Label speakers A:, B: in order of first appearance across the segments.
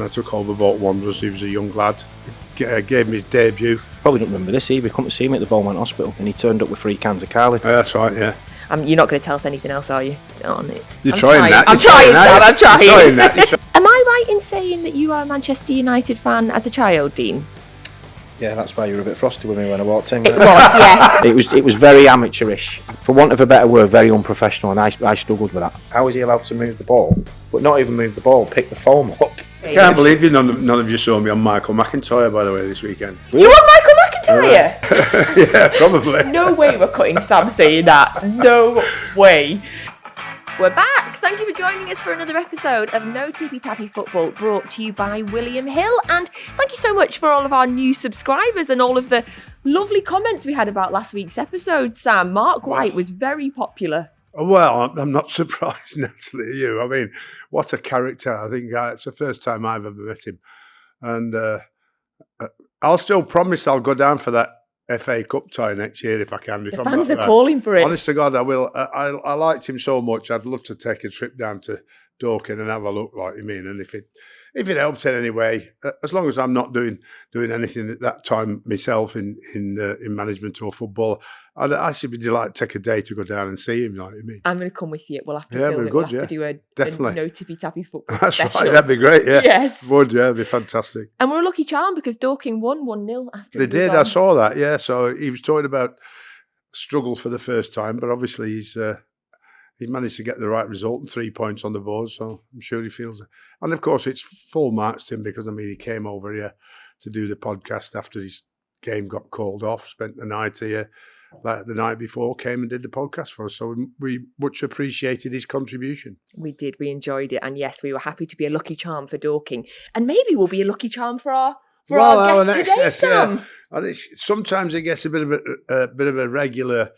A: I took over Bolton Wanderers. He was a young lad. Gave him his debut.
B: Probably don't remember this either. He come to see me at the Beaumont Hospital and he turned up with 3 cans of Carling.
A: That's right, yeah.
C: You're not going to tell us anything else, are you? On it.
A: You're trying that.
C: I'm trying, Sam. I'm trying.
A: That.
C: Am I right in saying that you are a Manchester United fan as a child, Dean?
B: Yeah, that's why you were a bit frosty with me when I walked in.
C: It was, yes.
B: It was very amateurish. For want of a better word, very unprofessional, and I struggled with that. How is he allowed to move the ball, but not even move the ball, pick the foam up?
A: I can't believe none of you saw me on Michael McIntyre, by the way, this weekend.
C: You want Michael McIntyre?
A: Yeah, probably.
C: No way we're cutting Sam saying that. No way. We're back. Thank you for joining us for another episode of No Tippy Tappy Football, brought to you by William Hill. And thank you so much for all of our new subscribers and all of the lovely comments we had about last week's episode, Sam. Mark White was very popular.
A: Well, I'm not surprised, Natalie, you. I mean, what a character. I think it's the first time I've ever met him. And I'll still promise I'll go down for that FA Cup tie next year if I can.
C: The fans are calling for it.
A: Honest to God, I will. I liked him so much. I'd love to take a trip down to Dorking and have a look, like you mean. And if it helps in any way, as long as I'm not doing anything at that time myself in management or football, I should be delighted to take a day to go down and see him, like you mean.
C: I'm going to come with you. We'll have to
A: film
C: it.
A: Good,
C: we'll have to do a No Tippy Tappy Football
A: That's
C: special.
A: right, that'd be great, yeah.
C: Yes.
A: Would, yeah, it'd be fantastic.
C: And we're a lucky charm because Dorking won 1-0 after
A: They did, I saw that, yeah. So he was talking about struggle for the first time, but obviously he's managed to get the right result and 3 points on the board, so I'm sure he feels it. And of course, it's full marks to him because, I mean, he came over here to do the podcast after his game got called off, spent the night here. Like the night before, came and did the podcast for us. So we much appreciated his contribution.
C: We did. We enjoyed it. And yes, we were happy to be a lucky charm for Dorking. And maybe we'll be a lucky charm for our guest today, Sam.
A: Yeah. Sometimes it gets a bit of a regular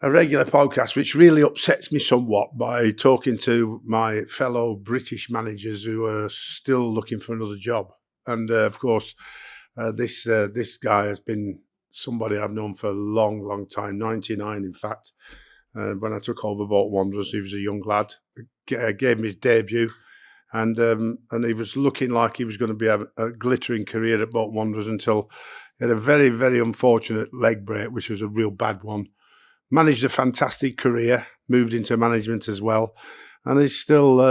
A: podcast, which really upsets me somewhat by talking to my fellow British managers who are still looking for another job. And of course, this guy has been somebody I've known for a long, long time, 99 in fact. When I took over Bolton Wanderers, he was a young lad. Gave him his debut, and he was looking like he was going to be a glittering career at Bolton Wanderers until he had a very, very unfortunate leg break, which was a real bad one. Managed a fantastic career, moved into management as well, and he's still,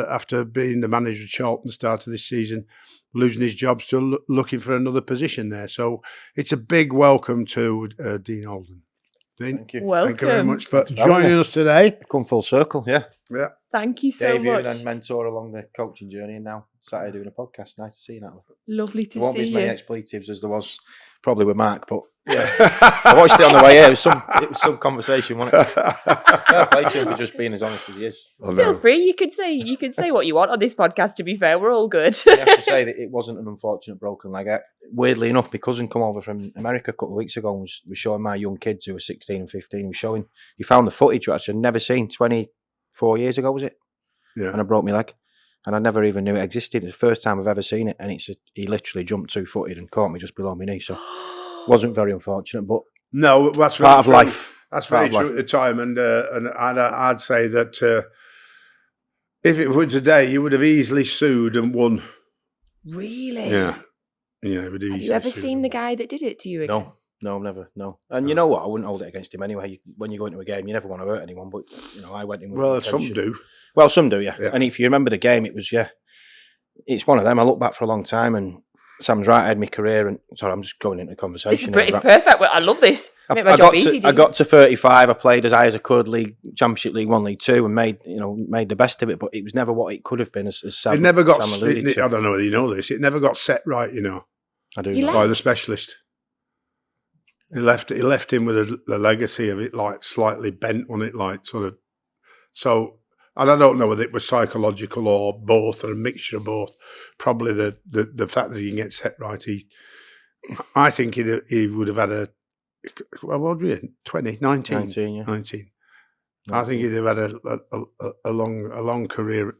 A: after being the manager of Charlton start of this season, losing his job, still looking for another position there. So it's a big welcome to Dean Holden. Dean,
B: thank you.
C: Welcome.
A: Thank you very much for joining us today.
B: Come full circle, yeah.
A: Yeah.
C: Thank you so
B: Debut
C: much.
B: and mentor along the coaching journey, and now Saturday doing a podcast. Nice to see you, Natalie.
C: Lovely to
B: There won't
C: see
B: be as many
C: you.
B: expletives as there was probably with Mark, but yeah. I watched it on the way here. It was some conversation, wasn't it? Fair play to him for just being as honest as he is.
C: Feel free. You can say what you want on this podcast. To be fair, we're all good.
B: I have to say that it wasn't an unfortunate broken leg. Weirdly enough, my cousin come over from America a couple of weeks ago and was showing my young kids who were 16 and 15. He found the footage which I'd never seen 24 years ago, was it?
A: Yeah.
B: And I broke my leg. And I never even knew it existed. It's the first time I've ever seen it. And he literally jumped 2-footed and caught me just below my knee. So it wasn't very unfortunate, but
A: no, that's
B: part of life.
A: That's very true at the time. And I'd say that if it were today, you would have easily sued and won.
C: Really?
A: Yeah.
C: Have you ever seen the guy that did it to you again?
B: No, never. No. And you know what? I wouldn't hold it against him anyway. When you go into a game, you never want to hurt anyone. But, I went in with
A: some
B: intention.
A: do.
B: Well, some do, yeah. And if you remember the game, it was, it's one of them. I look back for a long time and Sam's right, I had my career. And sorry, I'm just going into conversation.
C: It's perfect. I love this. Make my job easy.
B: I got to 35. I played as high as I could, Championship League 1, League 2, and made the best of it. But it was never what it could have been, as Sam.
A: It never got.
B: Sam alluded to.
A: I don't know whether you know this. It never got set right.
B: I do.
A: By the specialist. He left him with the legacy of it, like slightly bent on it, like sort of. So, and I don't know whether it was psychological or both, or a mixture of both. Probably the fact that he can get set right. I think he would have had what were you? 19.
B: 19, yeah.
A: 19. I think he'd have had a long career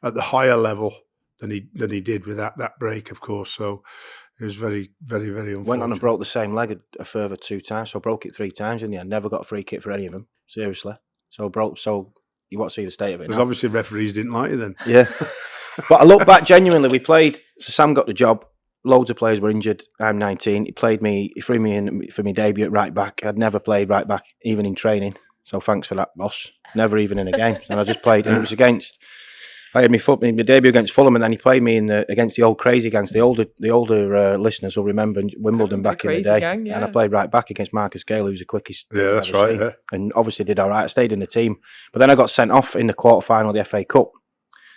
A: at the higher level than he did with that break, of course. So it was very, very, very unfortunate.
B: Went on and broke the same leg a further 2 times, so I broke it 3 times in the end. Never got a free kick for any of them, seriously. So you want to see the state of it
A: Because
B: now.
A: obviously referees didn't like you then.
B: Yeah. But I look back genuinely. We played. So Sam got the job. Loads of players were injured. I'm 19. He threw me in for my debut at right back. I'd never played right back, even in training. So thanks for that, boss. Never even in a game. And I just played. And it was against. I had my debut against Fulham, and then he played me against the old crazy gangs. The older listeners will remember Wimbledon back in the day.
C: Gang, yeah.
B: And I played right back against Marcus Gale, who was the quickest.
A: Yeah, that's right. Yeah.
B: And obviously did all right. I stayed in the team, but then I got sent off in the quarter-final of the FA Cup.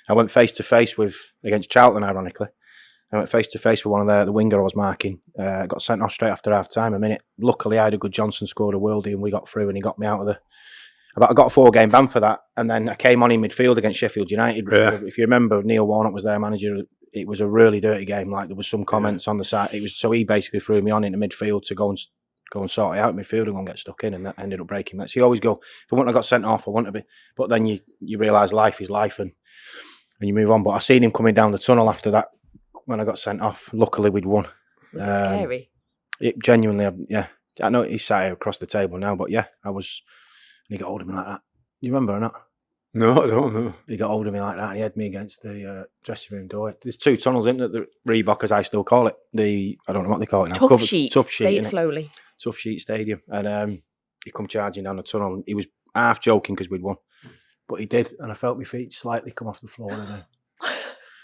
B: I went face to face against Charlton, ironically. I went face to face with one of the winger I was marking. Got sent off straight after half time. Luckily, I had a good Johnson scored a worldie, and we got through, and he got me out of the. I got a 4-game ban for that, and then I came on in midfield against Sheffield United. If you remember, Neil Warnock was their manager. It was a really dirty game. Like there was some comments on the side. So he basically threw me on into midfield to go and sort it out in midfield and go and get stuck in, and that ended up breaking that. So you always go, if I wouldn't have got sent off, I wouldn't have been. But then you realise life is life, and you move on. But I seen him coming down the tunnel after that when I got sent off. Luckily, we'd won.
C: Was it scary?
B: It genuinely, yeah. I know he's sat here across the table now, but yeah, I was. And he got hold of me like that. You remember or not?
A: No, I don't know.
B: He got hold of me like that, and he had me against the dressing room door. There's 2 tunnels in the Reebok, as I still call it. I don't know what they call it now.
C: Tough sheet. Say it
B: innit?
C: slowly.
B: Tough Sheet Stadium. And he come charging down the tunnel. He was half joking because we'd won. But he did, and I felt my feet slightly come off the floor.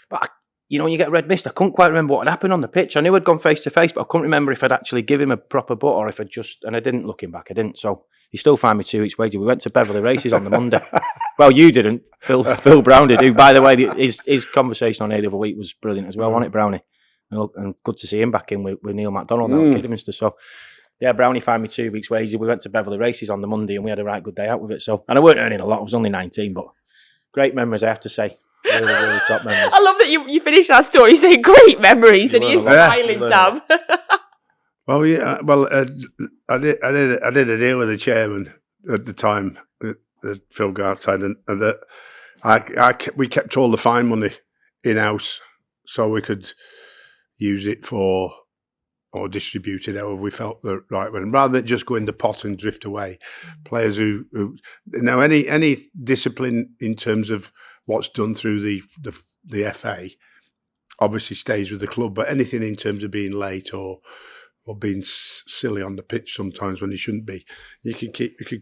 B: But when you get a red mist, I couldn't quite remember what had happened on the pitch. I knew I'd gone face to face, but I couldn't remember if I'd actually give him a proper butt or if I'd and I didn't, looking back, I didn't. So he still fined me 2 weeks' wages. We went to Beverley Races on the Monday. Well, you didn't. Phil Brown did, who, by the way, his conversation on air the other week was brilliant as well, wasn't it, Brownie? And good to see him back in with Neil MacDonald now at Kidderminster. So, yeah, Brownie fined me 2 weeks' wages. We went to Beverley Races on the Monday and we had a right good day out with it. So, and I weren't earning a lot. I was only 19, but great memories, I have to say. Really, really top memories.
C: I love that you finished that story saying great memories and you're smiling, Sam.
A: Well, yeah. Well, I did a deal with the chairman at the time, Phil Gartside, and that we kept all the fine money in house, so we could use it or distribute it however we felt the right way, rather than just go in the pot and drift away. Players who now any discipline in terms of what's done through the FA obviously stays with the club, but anything in terms of being late or being silly on the pitch sometimes when you shouldn't be, you could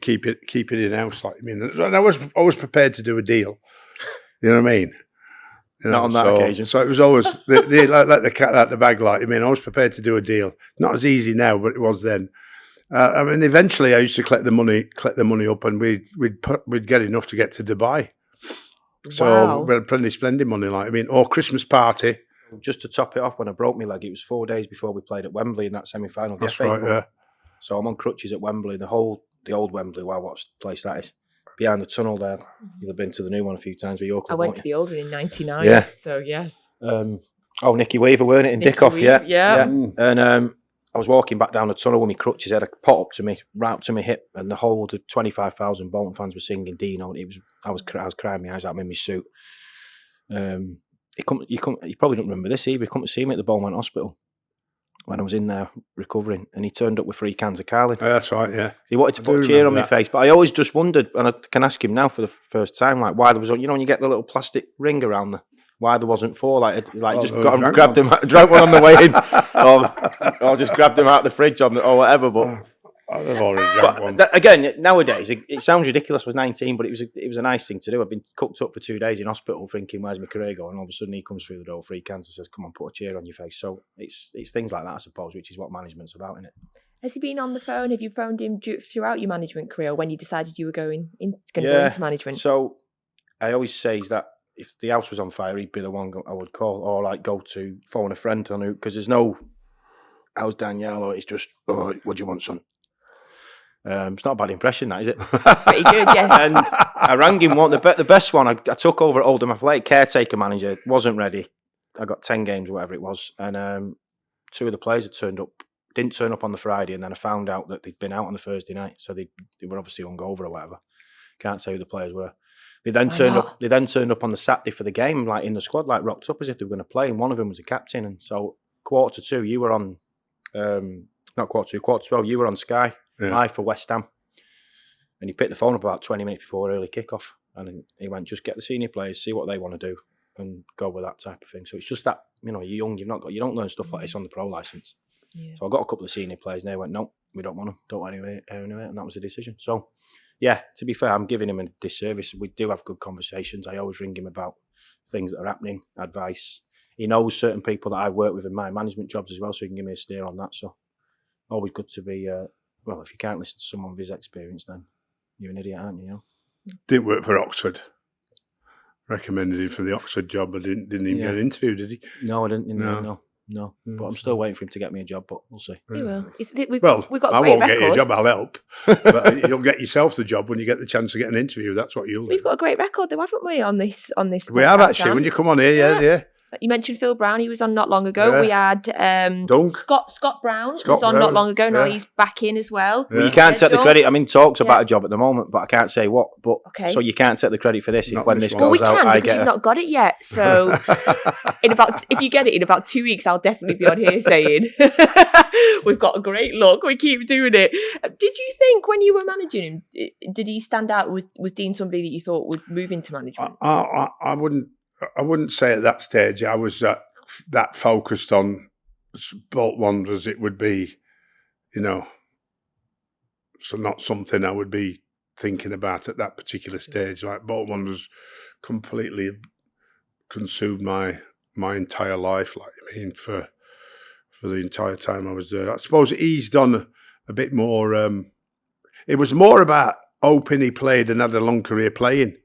A: keep it in house. Like, I mean, and I was prepared to do a deal. You know what I mean?
B: Not on that occasion.
A: So it was always like the cat out the bag. Like, I mean, I was prepared to do a deal. Not as easy now, but it was then. I mean, eventually I used to collect the money up, and we'd get enough to get to Dubai. So we had plenty of splendid money. Like, I mean, or Christmas party.
B: Just to top it off, when I broke my leg, it was 4 days before we played at Wembley in that semi-final.
A: That's right, yeah.
B: So I'm on crutches at Wembley. The old Wembley, wow, what place that is. Behind the tunnel there. You'll have been to the new one a few times with your club.
C: I went to the old one in 99.
B: Yeah.
C: So, yes.
B: Nicky Weaver, weren't it? In Dickoff, yeah. And I was walking back down the tunnel with my crutches. I had a pot up to me, right up to my hip, and the 25,000 Bolton fans were singing Dean Holden. I was crying my eyes out in my suit. You probably don't remember this either. He come to see me at the Beaumont Hospital when I was in there recovering, and he turned up with 3 cans of Carling.
A: Oh, that's right, yeah.
B: He wanted to put a cheer on my face, but I always just wondered, and I can ask him now for the first time, like why there was, when you get the little plastic ring around why there wasn't 4, just grabbed him, drank one on the way in, or just grabbed him out of the fridge or whatever, but.
A: I've already drank one.
B: Again, nowadays it sounds ridiculous. I was 19, but it was a nice thing to do. I've been cooked up for 2 days in hospital, thinking, "Where's my career going?" And all of a sudden, he comes through the door, 3 cans, and says, "Come on, put a cheer on your face." So it's things like that, I suppose, which is what management's about, isn't it?
C: Has he been on the phone? Have you phoned him throughout your management career, when you decided you were going to go into management?
B: So I always say is that if the house was on fire, he'd be the one I would call, or go to phone a friend on who, because there's no "How's Danielle?" It's just, "Oh, what do you want, son?" It's not a bad impression, that, is it?
C: Pretty good, yeah.
B: And I rang him the best one. I took over at Oldham Athletic, caretaker manager, wasn't ready. I got 10 games, whatever it was, and 2 of the players didn't turn up on the Friday, and then I found out that they'd been out on the Thursday night, so they were obviously hungover or whatever. Can't say who the players were. They then turned up on the Saturday for the game, like in the squad, like rocked up as if they were going to play, and one of them was a captain. And so 1:45, you were on, not 1:45, 1:12, you were on Sky.
A: Yeah.
B: Live for West Ham, and he picked the phone up about 20 minutes before early kickoff, and he went, "Just get the senior players, see what they want to do, and go with that type of thing. So it's just that, you're young, you don't learn stuff like this on the pro licence.
C: Yeah.
B: So I got a couple of senior players and they went, no, we don't want them, don't want anyone, and that was the decision. So yeah, to be fair, I'm giving him a disservice. We do have good conversations. I always ring him about things that are happening, advice. He knows certain people that I work with in my management jobs as well, so he can give me a steer on that. So always good to be, if you can't listen to someone with his experience, then you're an idiot, aren't you?
A: Didn't work for Oxford. Recommended him for the Oxford job, but didn't even get an interview, did he?
B: No, I didn't. No. But I'm still waiting for him to get me a job, but we'll see.
C: He will. We've got
A: I
C: a great
A: won't
C: record.
A: get you a job, I'll help. But you'll get yourself the job when you get the chance to get an interview. That's what you'll do.
C: We've got a great record though, haven't we, on this
A: We have
C: podcast,
A: actually,
C: Sam?
A: when you come on here, yeah.
C: You mentioned Phil Brown, he was on not long ago.
A: Yeah.
C: We had
A: Dunk.
C: Scott Brown was
A: Scott
C: on
A: Brown,
C: not long ago. Now
A: yeah.
C: he's back in as well.
A: Yeah.
B: Well, you can't take the
C: Dunk.
B: credit. I'm in talks about
C: Yeah.
B: a job at the moment, but I can't say what. But
C: Okay.
B: So you can't take the credit for this
A: Not
B: when
A: this
B: this
A: one.
B: goes
C: Well, we
B: out.
C: can
B: I
C: because
B: get
C: you've not got it yet. So if you get it in about 2 weeks, I'll definitely be on here saying we've got a great look. We keep doing it. Did you think when you were managing him, did he stand out? Was Dean somebody that you thought would move into management?
A: I wouldn't say at that stage I was that focused on Bolton Wanderers. It would be, so not something I would be thinking about at that particular stage. Like Bolton Wanderers completely consumed my entire life. For the entire time I was there. I suppose it eased on a bit more. It was more about hoping he played and had a long career playing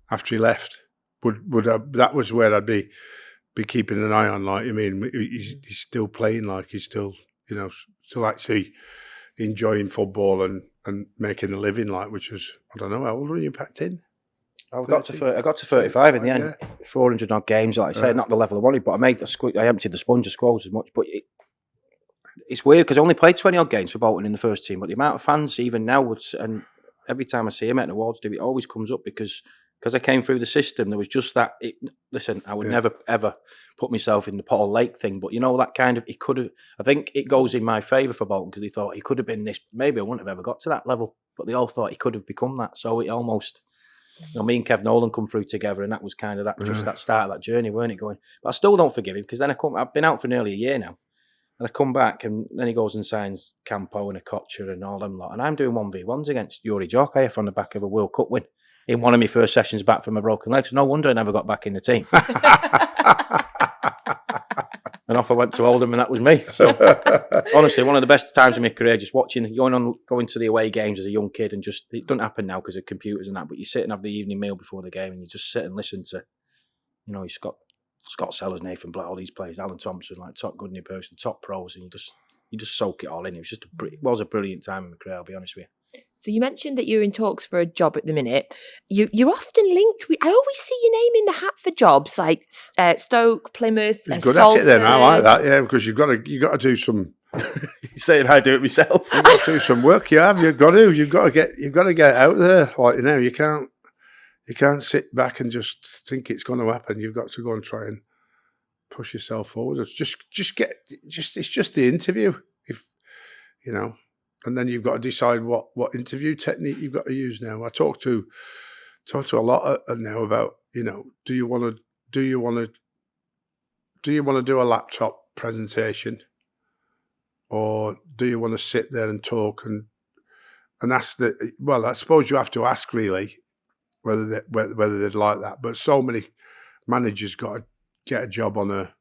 A: after he left. That was where I'd be keeping an eye on. He's still playing. He's still still actually enjoying football and making a living. Which was, I don't know, how old were you back in?
B: I got to 35 in the end.
A: Yeah.
B: 400 odd games, like I say, not the level I wanted, but I emptied the sponge of squads as much. But it's weird because I only played 20 odd games for Bolton in the first team, but the amount of fans even now and every time I see him at an awards do, it always comes up because I came through the system. There was just that. Listen, I would never ever put myself in the Paul Lake thing, but that kind of, he could have. I think it goes in my favour for Bolton because he thought he could have been this. Maybe I wouldn't have ever got to that level, but they all thought he could have become that. So it almost. Me and Kev Nolan come through together, and that was kind of just that start of that journey, weren't it? Going, but I still don't forgive him because then I've been out for nearly a year now, and I come back, and then he goes and signs Campo and Okocha and all them lot, and I'm doing 1v1s against Yuri Djorkaeff from the back of a World Cup win in one of my first sessions back from a broken leg. So no wonder I never got back in the team. And off I went to Oldham, and that was me. So honestly, one of the best times of my career, just going to the away games as a young kid, and just, it doesn't happen now because of computers and that, but you sit and have the evening meal before the game, and you just sit and listen to, Scott Sellers, Nathan Black, all these players, Alan Thompson, top Goodney person, top pros, and you just soak it all in. It was a brilliant time in my career, I'll be honest with you.
C: So you mentioned that you're in talks for a job at the minute. You're often linked with. I always see your name in the hat for jobs like Stoke, Plymouth,
A: He's good at it then. I like that, yeah, because you've got to do some.
B: He's saying I do it myself.
A: You've got to do some work. You've got to get out there. You can't sit back and just think it's going to happen. You've got to go and try and push yourself forward. It's just the interview, and then you've got to decide what interview technique you've got to use now. I talk to a lot now about, do you want to do a laptop presentation, or do you want to sit there and talk and ask I suppose you have to ask really whether they'd like that. But so many managers got to get a job on a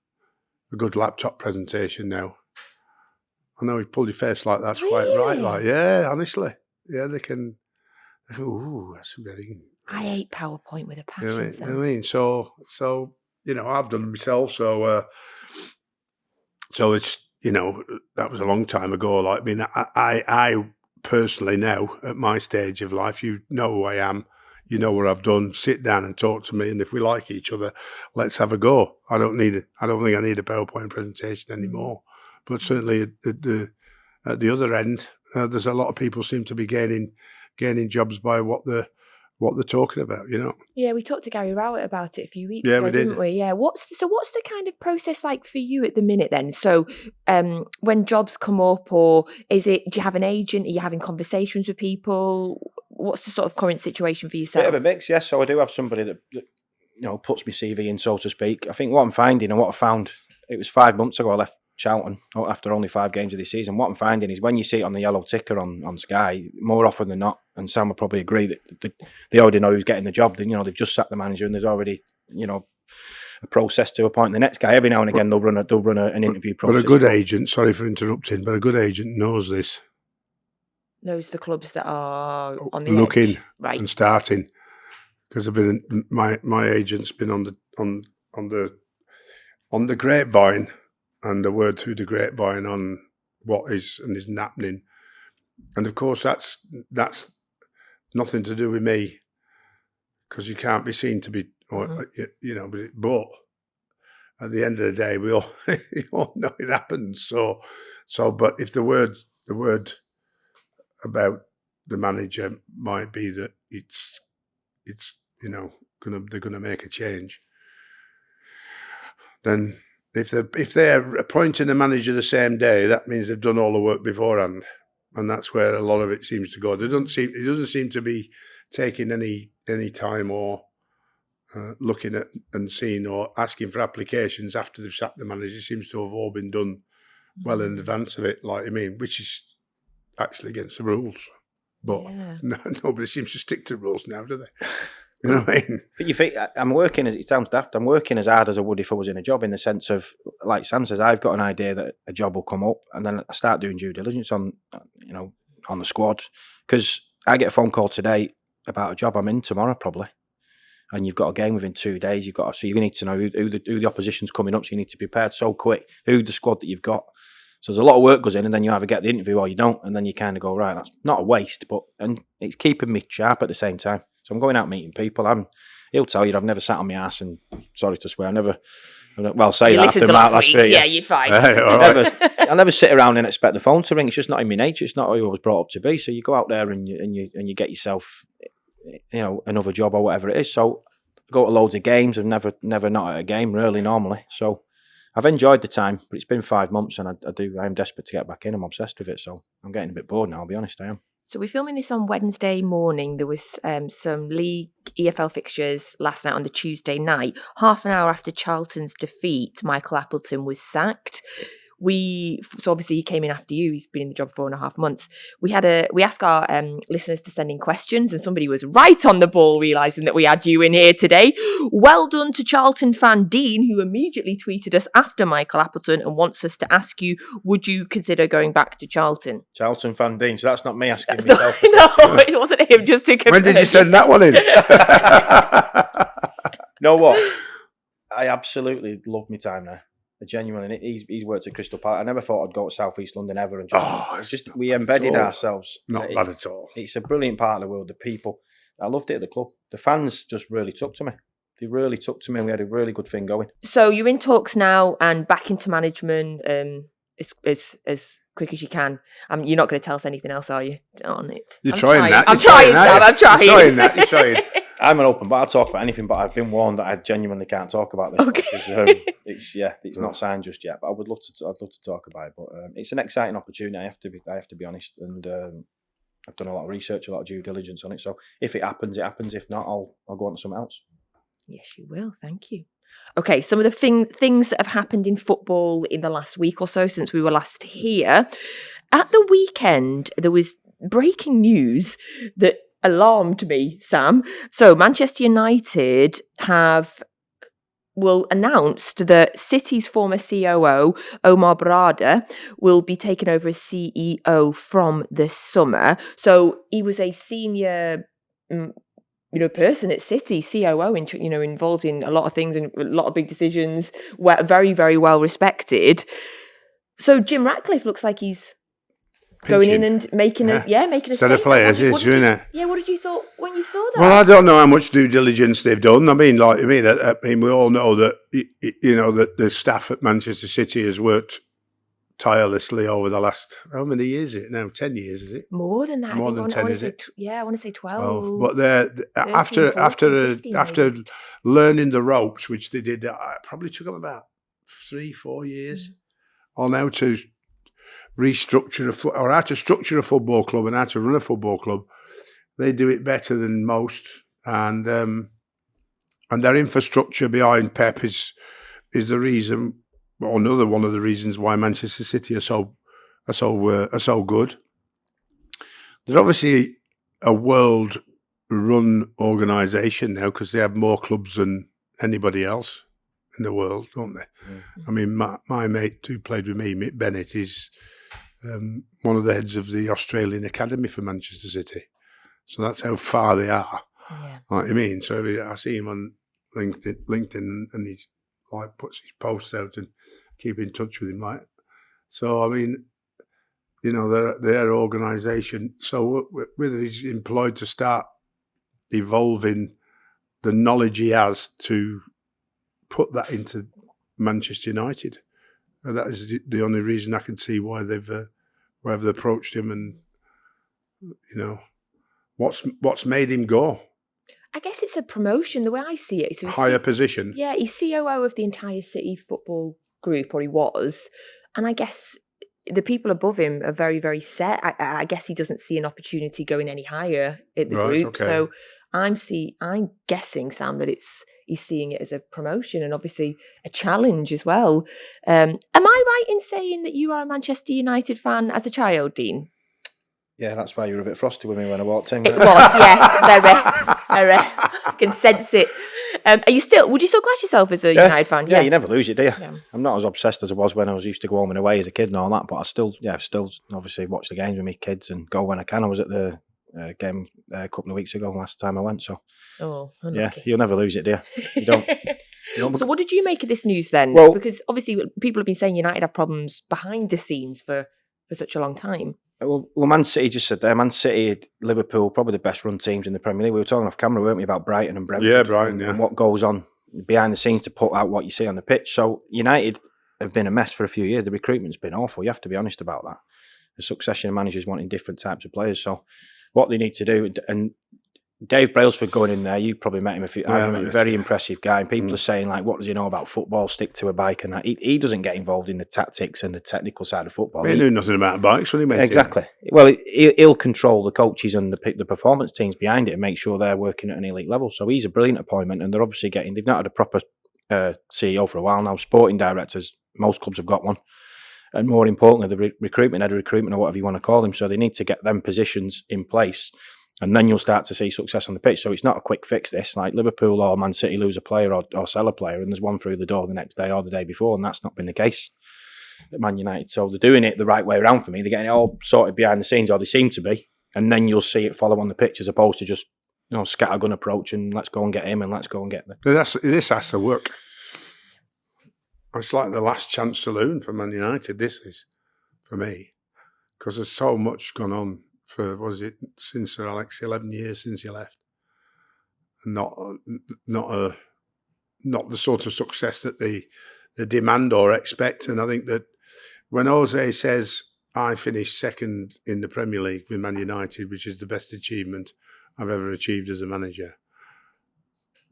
A: good laptop presentation now. I know you pulled your face like that's quite right. Yeah, honestly. Yeah, they can. Ooh, that's very.
C: I hate PowerPoint with a passion.
A: So I've done it myself. So it's that was a long time ago. I personally now at my stage of life, you know who I am, you know what I've done. Sit down and talk to me, and if we like each other, let's have a go. I don't think I need a PowerPoint presentation anymore. But certainly at the other end, there's a lot of people seem to be gaining jobs by what they're talking about.
C: Yeah, we talked to Gary Rowett about it a few weeks ago, didn't we? Yeah. What's the kind of process like for you at the minute then? So, when jobs come up, or do you have an agent? Are you having conversations with people? What's the sort of current situation for yourself?
B: Bit of a mix, yes. So I do have somebody that puts my CV in, so to speak. I think what I'm finding and what I found, it was 5 months ago I left Charlton after only 5 games of the season. What I'm finding is when you see it on the yellow ticker on Sky, more often than not, and Sam will probably agree that they already know who's getting the job. They've just sacked the manager and there's already, a process to appoint the next guy. Every now and again they'll run an interview process.
A: But a good agent, sorry for interrupting, but a good agent knows this.
C: Knows the clubs that are on the
A: looking
C: edge. Right.
A: And starting, because I've been my agent's been on the grapevine, and the word through the grapevine on what is and isn't happening, and of course that's nothing to do with me, because you can't be seen to be, but at the end of the day, we all know it happens. So, but if the word about the manager might be that it's they're gonna make a change, then if they're appointing a manager the same day, that means they've done all the work beforehand, and that's where a lot of it seems to go. It doesn't seem to be taking any time or looking at and seeing or asking for applications after they've sacked the manager. It seems to have all been done well in advance of it, which is actually against the rules. But nobody seems to stick to rules now, do they? You know what I mean?
B: You think I'm working as, it sounds daft, I'm working as hard as I would if I was in a job, in the sense of, like Sam says, I've got an idea that a job will come up, and then I start doing due diligence on the squad, because I get a phone call today about a job I'm in tomorrow probably, and you've got a game within 2 days. So you need to know who the opposition's coming up, so you need to be prepared so quick, who the squad that you've got. So there's a lot of work goes in, and then you either get the interview or you don't, and then you kind of go, right, that's not a waste, and it's keeping me sharp at the same time. So I'm going out meeting people. He'll tell you I've never sat on my ass, and sorry to swear, say
C: you
B: that
C: after last week. Yeah, you're fine.
B: I never sit around and expect the phone to ring. It's just not in my nature. It's not who I was brought up to be. So you go out there and you get yourself, another job or whatever it is. So I go to loads of games. I've never not at a game really normally. So I've enjoyed the time, but it's been 5 months, and I'm desperate to get back in. I'm obsessed with it. So I'm getting a bit bored now, I'll be honest, I am.
C: So we're filming this on Wednesday morning. There was some league EFL fixtures last night on the Tuesday night. Half an hour after Charlton's defeat, Michael Appleton was sacked. So obviously he came in after you. He's been in the job 4.5 months. We asked our listeners to send in questions, and somebody was right on the ball, realising that we had you in here today. Well done to Charlton fan Dean, who immediately tweeted us after Michael Appleton and wants us to ask you, would you consider going back to Charlton?
B: Charlton fan Dean, so that's not me asking myself.
C: No, it wasn't him, just to confirm.
A: When did you send that one in?
B: Know what? I absolutely loved my time there. Genuinely, he's worked at Crystal Palace. I never thought I'd go to South East London ever, and we embedded ourselves.
A: Not bad at all.
B: It's a brilliant part of the world. The people, I loved it at the club. The fans just really took to me. They really took to me, and we had a really good thing going. So
C: you're in talks now and back into management as quick as you can. You're not going to tell us anything else, are you? On it.
A: You're trying that.
C: I'm trying, Sam. I'm trying.
A: You're trying.
B: I'm an open, but I'll talk about anything. But I've been warned that I genuinely can't talk about this.
C: Okay.
B: Because, it's not signed just yet. But I'd love to talk about it. But it's an exciting opportunity. I have to be honest. And I've done a lot of research, a lot of due diligence on it. So if it happens, it happens. If not, I'll go on to something else.
C: Yes, you will. Thank you. Okay, some of the things that have happened in football in the last week or so since we were last here. At the weekend, there was breaking news that alarmed me, Sam. So Manchester United announced that City's former COO, Omar Barada, will be taken over as CEO from the summer. So he was a senior person at City, COO, involved in a lot of things and a lot of big decisions, very, very well respected. So Jim Ratcliffe looks like he's going in and making a
A: set of players, isn't it?
C: Yeah, what did you thought when you saw that?
A: Well, I don't know how much due diligence they've done. I mean, we all know that that the staff at Manchester City has worked tirelessly over the last, how many years is it now? 10 years, is it?
C: More than that.
A: More than 10, is it?
C: I want to say 12.
A: But after learning the ropes, which they did, probably took them about 3-4 years, or now to restructure or how to structure a football club and how to run a football club. They do it better than most, and And their infrastructure behind Pep is the reason, or another one of the reasons why Manchester City are so good. They're obviously a world-run organisation now because they have more clubs than anybody else in the world, don't they? I mean, my mate who played with me, Mick Bennett, is one of the heads of the Australian Academy for Manchester City. So that's how far they are.
C: Yeah.
A: Like I mean, so I see him on LinkedIn, and he like puts his posts out and keep in touch with him. Like, so I mean, you know, their organisation. So whether he's employed to start evolving the knowledge he has to put that into Manchester United, and that is the only reason I can see why they've approached him, and you know, what's made him go.
C: I guess it's a promotion, the way I see it. So
A: Higher position.
C: Yeah, he's COO of the entire City football group, or he was. And I guess the people above him are very, very set. I guess he doesn't see an opportunity going any higher at the group.
A: Okay.
C: So I'm guessing, Sam, that he's seeing it as a promotion and obviously a challenge as well. Am I right in saying that you are a Manchester United fan as a child, Dean?
B: Yeah, that's why you were a bit frosty with me when I walked in.
C: It was, yes, very. I can sense it. Would you still class yourself as a United fan?
B: Yeah, you never lose it, do you?
C: Yeah.
B: I'm not as obsessed as I was when I used to go home and away as a kid and all that, but I still obviously watch the games with my kids and go when I can. I was at the game a couple of weeks ago, last time I went, so
C: unlucky.
B: Yeah, you'll never lose it, do you? You don't.
C: So what did you make of this news then?
B: Well,
C: because obviously people have been saying United have problems behind the scenes for such a long time.
B: Well, Man City just said there. Man City, Liverpool, probably the best run teams in the Premier League. We were talking off camera, weren't we, about Brighton and Brentford?
A: Yeah, Brighton,
B: and what goes on behind the scenes to put out what you see on the pitch. So United have been a mess for a few years. The recruitment's been awful. You have to be honest about that. The succession of managers wanting different types of players. So what they need to do, and Dave Brailsford going in there, you probably met him a very impressive guy, and people are saying, like, what does he know about football, stick to a bike and that. He doesn't get involved in the tactics and the technical side of football.
A: He knew nothing about bikes when he went in.
B: Exactly. Well, he'll control the coaches and the performance teams behind it and make sure they're working at an elite level. So he's a brilliant appointment, and they're obviously they've not had a proper CEO for a while now. Sporting directors, most clubs have got one. And more importantly, the recruitment, head of recruitment, or whatever you want to call them. So they need to get them positions in place, and then you'll start to see success on the pitch. So it's not a quick fix, this. Like Liverpool or Man City lose a player or sell a player, and there's one through the door the next day or the day before, and that's not been the case at Man United. So they're doing it the right way around for me. They're getting it all sorted behind the scenes, or they seem to be, and then you'll see it follow on the pitch as opposed to just, you know, scattergun approach and let's go and get him and let's go and get them.
A: This has to work. It's like the last chance saloon for Man United, this is, for me, because there's so much gone on for, since Sir Alex, 11 years since he left. And not the sort of success that they demand or expect. And I think that when Jose says, I finished second in the Premier League with Man United, which is the best achievement I've ever achieved as a manager,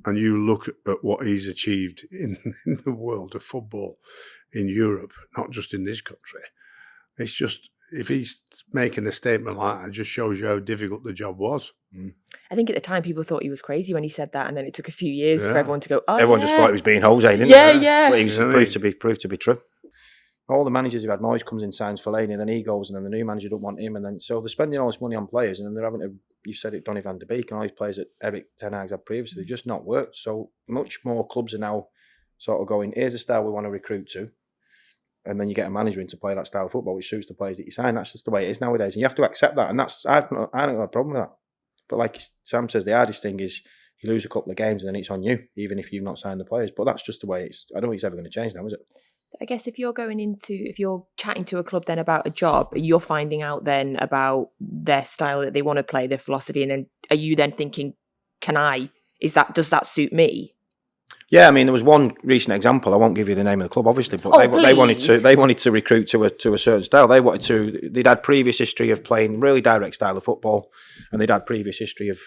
A: and you look at what he's achieved in the world of football in Europe, not just in this country, it's just, if he's making a statement like that, it just shows you how difficult the job was.
C: I think at the time people thought he was crazy when he said that, and then it took a few years for everyone to go, oh,
B: everyone just thought he was being Jose, didn't
C: they?
B: they?
C: Yeah.
B: But he was proved to be true. All the managers who've had Moyes comes in, signs Fellaini, and then he goes, and then the new manager don't want him, and then so they're spending all this money on players, and then they're having to, you said it, Donny van de Beek, and all these players that Eric Ten Hag's had previously, they've just not worked. So much more clubs are now sort of going, here's the style we want to recruit to, and then you get a manager in to play that style of football which suits the players that you sign. That's just the way it is nowadays, and you have to accept that, and that's, I don't have a problem with that. But like Sam says, the hardest thing is you lose a couple of games and then it's on you, even if you've not signed the players. But that's just the way it is. I don't think it's ever going to change now, is it?
C: So I guess if you're chatting to a club then about a job, you're finding out then about their style that they want to play, their philosophy, and then are you then thinking, does that suit me?
B: Yeah, I mean, there was one recent example. I won't give you the name of the club, obviously, but they wanted to recruit to a certain style. They'd had previous history of playing really direct style of football, and they'd had previous history of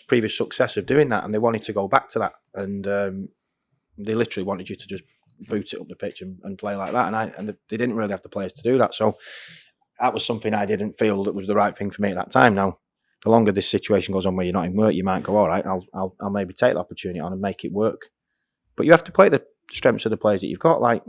B: previous success of doing that, and they wanted to go back to that. And they literally wanted you to just boot it up the pitch and play like that. And they didn't really have the players to do that. So that was something I didn't feel that was the right thing for me at that time. Now, the longer this situation goes on where you're not in work, you might go, all right, I'll maybe take the opportunity on and make it work. But you have to play the strengths of the players that you've got. Like,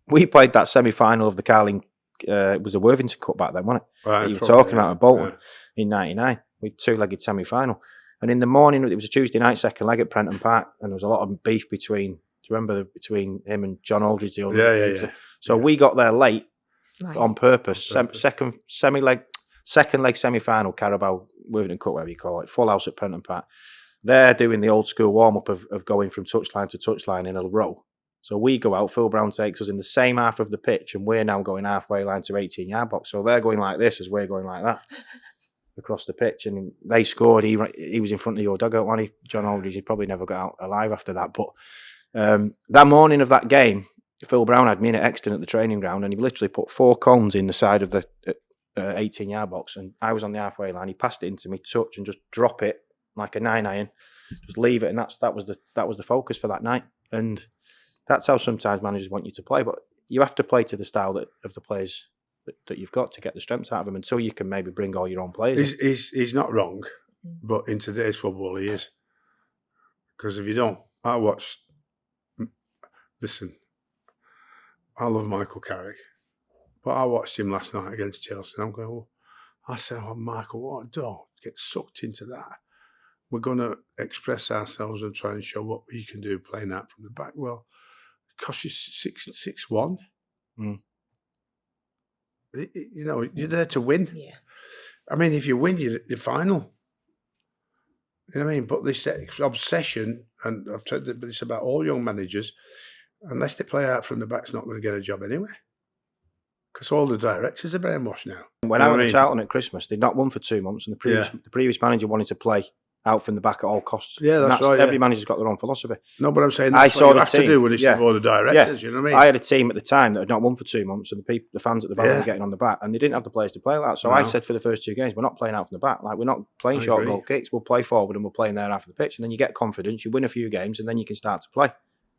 B: we played that semi-final of the Carling, it was the Worthington Cup back then, wasn't it?
A: Right,
B: you were talking about at Bolton in '99 with two-legged semi-final. And in the morning, it was a Tuesday night second leg at Prenton Park, and there was a lot of beef between between him and John Aldridge. So we got there late on purpose. Second leg semi-final, Carabao Worthington Cup, whatever you call it, full house at Prenton Park. They're doing the old school warm-up of going from touchline to touchline in a row. So we go out, Phil Brown takes us in the same half of the pitch, and we're now going halfway line to 18-yard box. So they're going like this as we're going like that across the pitch. And they scored. He was in front of your dugout, wasn't he? John Aldridge, he probably never got out alive after that. But that morning of that game, Phil Brown had me in at Exton at the training ground, and he literally put 4 cones in the side of the 18-yard box, and I was on the halfway line. He passed it into me, touch, and just drop it like a 9-iron, just leave it, and that was the focus for that night. And that's how sometimes managers want you to play, but you have to play to the style of the players that you've got to get the strengths out of them until you can maybe bring all your own players.
A: He's not wrong, but in today's football he is. Because if you don't, listen, I love Michael Carrick, but I watched him last night against Chelsea, and I'm going, I said, Michael, what, don't get sucked into that. We're going to express ourselves and try and show what we can do playing out from the back. Well, it costs you 6-1. You know, you're there to win. Yeah. I mean, if you win, you're final. You know what I mean? But this obsession, and I've said this about all young managers, unless they play out from the back, it's not going to get a job anyway. Because all the directors are brainwashed now.
B: When I went to Charlton at Christmas, they'd not won for 2 months, and the previous manager wanted to play out from the back at all costs.
A: Yeah, that's right.
B: Every manager's got their own philosophy.
A: No, but I'm saying that's what you have to do when it's for the directors, you know what I mean?
B: I had a team at the time that had not won for 2 months, and the fans at the Valley were getting on the back, and they didn't have the players to play like that. So I said for the first 2 games, we're not playing out from the back. Like, we're not playing short goal kicks. We'll play forward, and we'll play in there after the pitch. And then you get confidence, you win a few games, and then you can start to play.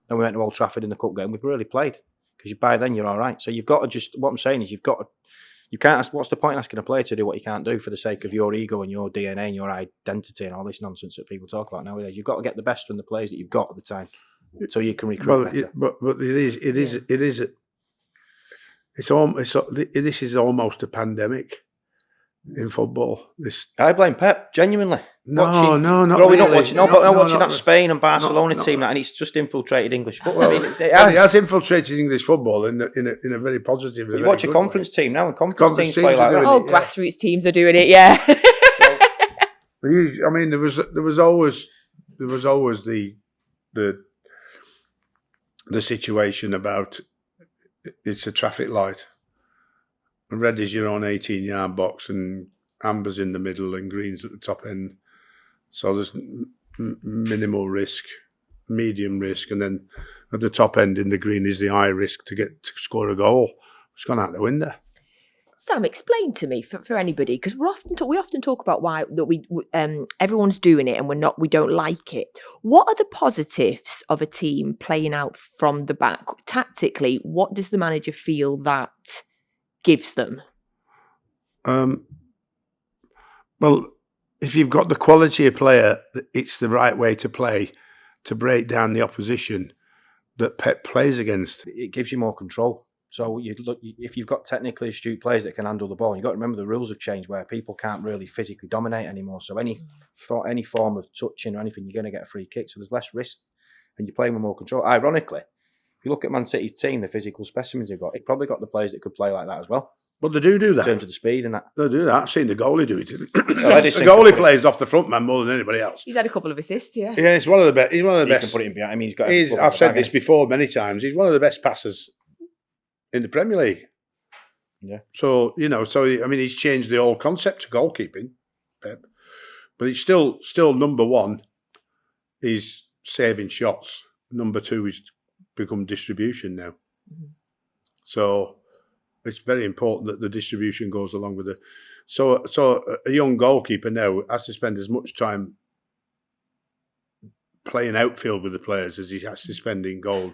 B: Then we went to Old Trafford in the cup game. We've really played, because by then you're all right. So you've got to just, what I'm saying is, you can't ask, what's the point in asking a player to do what he can't do for the sake of your ego and your DNA and your identity and all this nonsense that people talk about nowadays? You've got to get the best from the players that you've got at the time, so you can recruit better.
A: But this is almost a pandemic in football.
B: I blame Pep, genuinely.
A: Not
B: Growing up
A: really.
B: watching that Spain and Barcelona team, and it's just infiltrated English football.
A: Well, it has infiltrated English football in a very positive.
B: You watch a conference team now, and conference teams play like that.
C: Grassroots teams are doing it, yeah.
A: I mean, there was always the situation about it's a traffic light. Red is your own 18-yard box, and amber's in the middle, and green's at the top end. So there's minimal risk, medium risk, and then at the top end in the green is the high risk to score a goal. It's gone out the window.
C: Sam, explain to me for anybody, because we often talk about why that everyone's doing it and we don't like it. What are the positives of a team playing out from the back tactically? What does the manager feel that gives them?
A: Well, if you've got the quality of player, it's the right way to play to break down the opposition that Pep plays against.
B: It gives you more control. So if you've got technically astute players that can handle the ball, you've got to remember the rules have changed where people can't really physically dominate anymore. So any form of touching or anything, you're going to get a free kick. So there's less risk, and you're playing with more control. Ironically, if you look at Man City's team, the physical specimens they've got, it probably got the players that could play like that as well.
A: Well, they do that.
B: In terms of the speed and that.
A: They do that. I've seen the goalie do it. The goalie plays off the front man more than anybody else.
C: He's had a couple of assists, yeah.
A: Yeah, he's one of the best. He's one of the best.
B: He can put it in behind. I mean,
A: I've said this before many times. He's one of the best passers in the Premier League.
B: Yeah.
A: So, I mean, he's changed the whole concept of goalkeeping, Pep. But it's still number one is saving shots. Number two is become distribution now. Mm-hmm. So it's very important that the distribution goes along with it. So a young goalkeeper now has to spend as much time playing outfield with the players as he has to spend in goal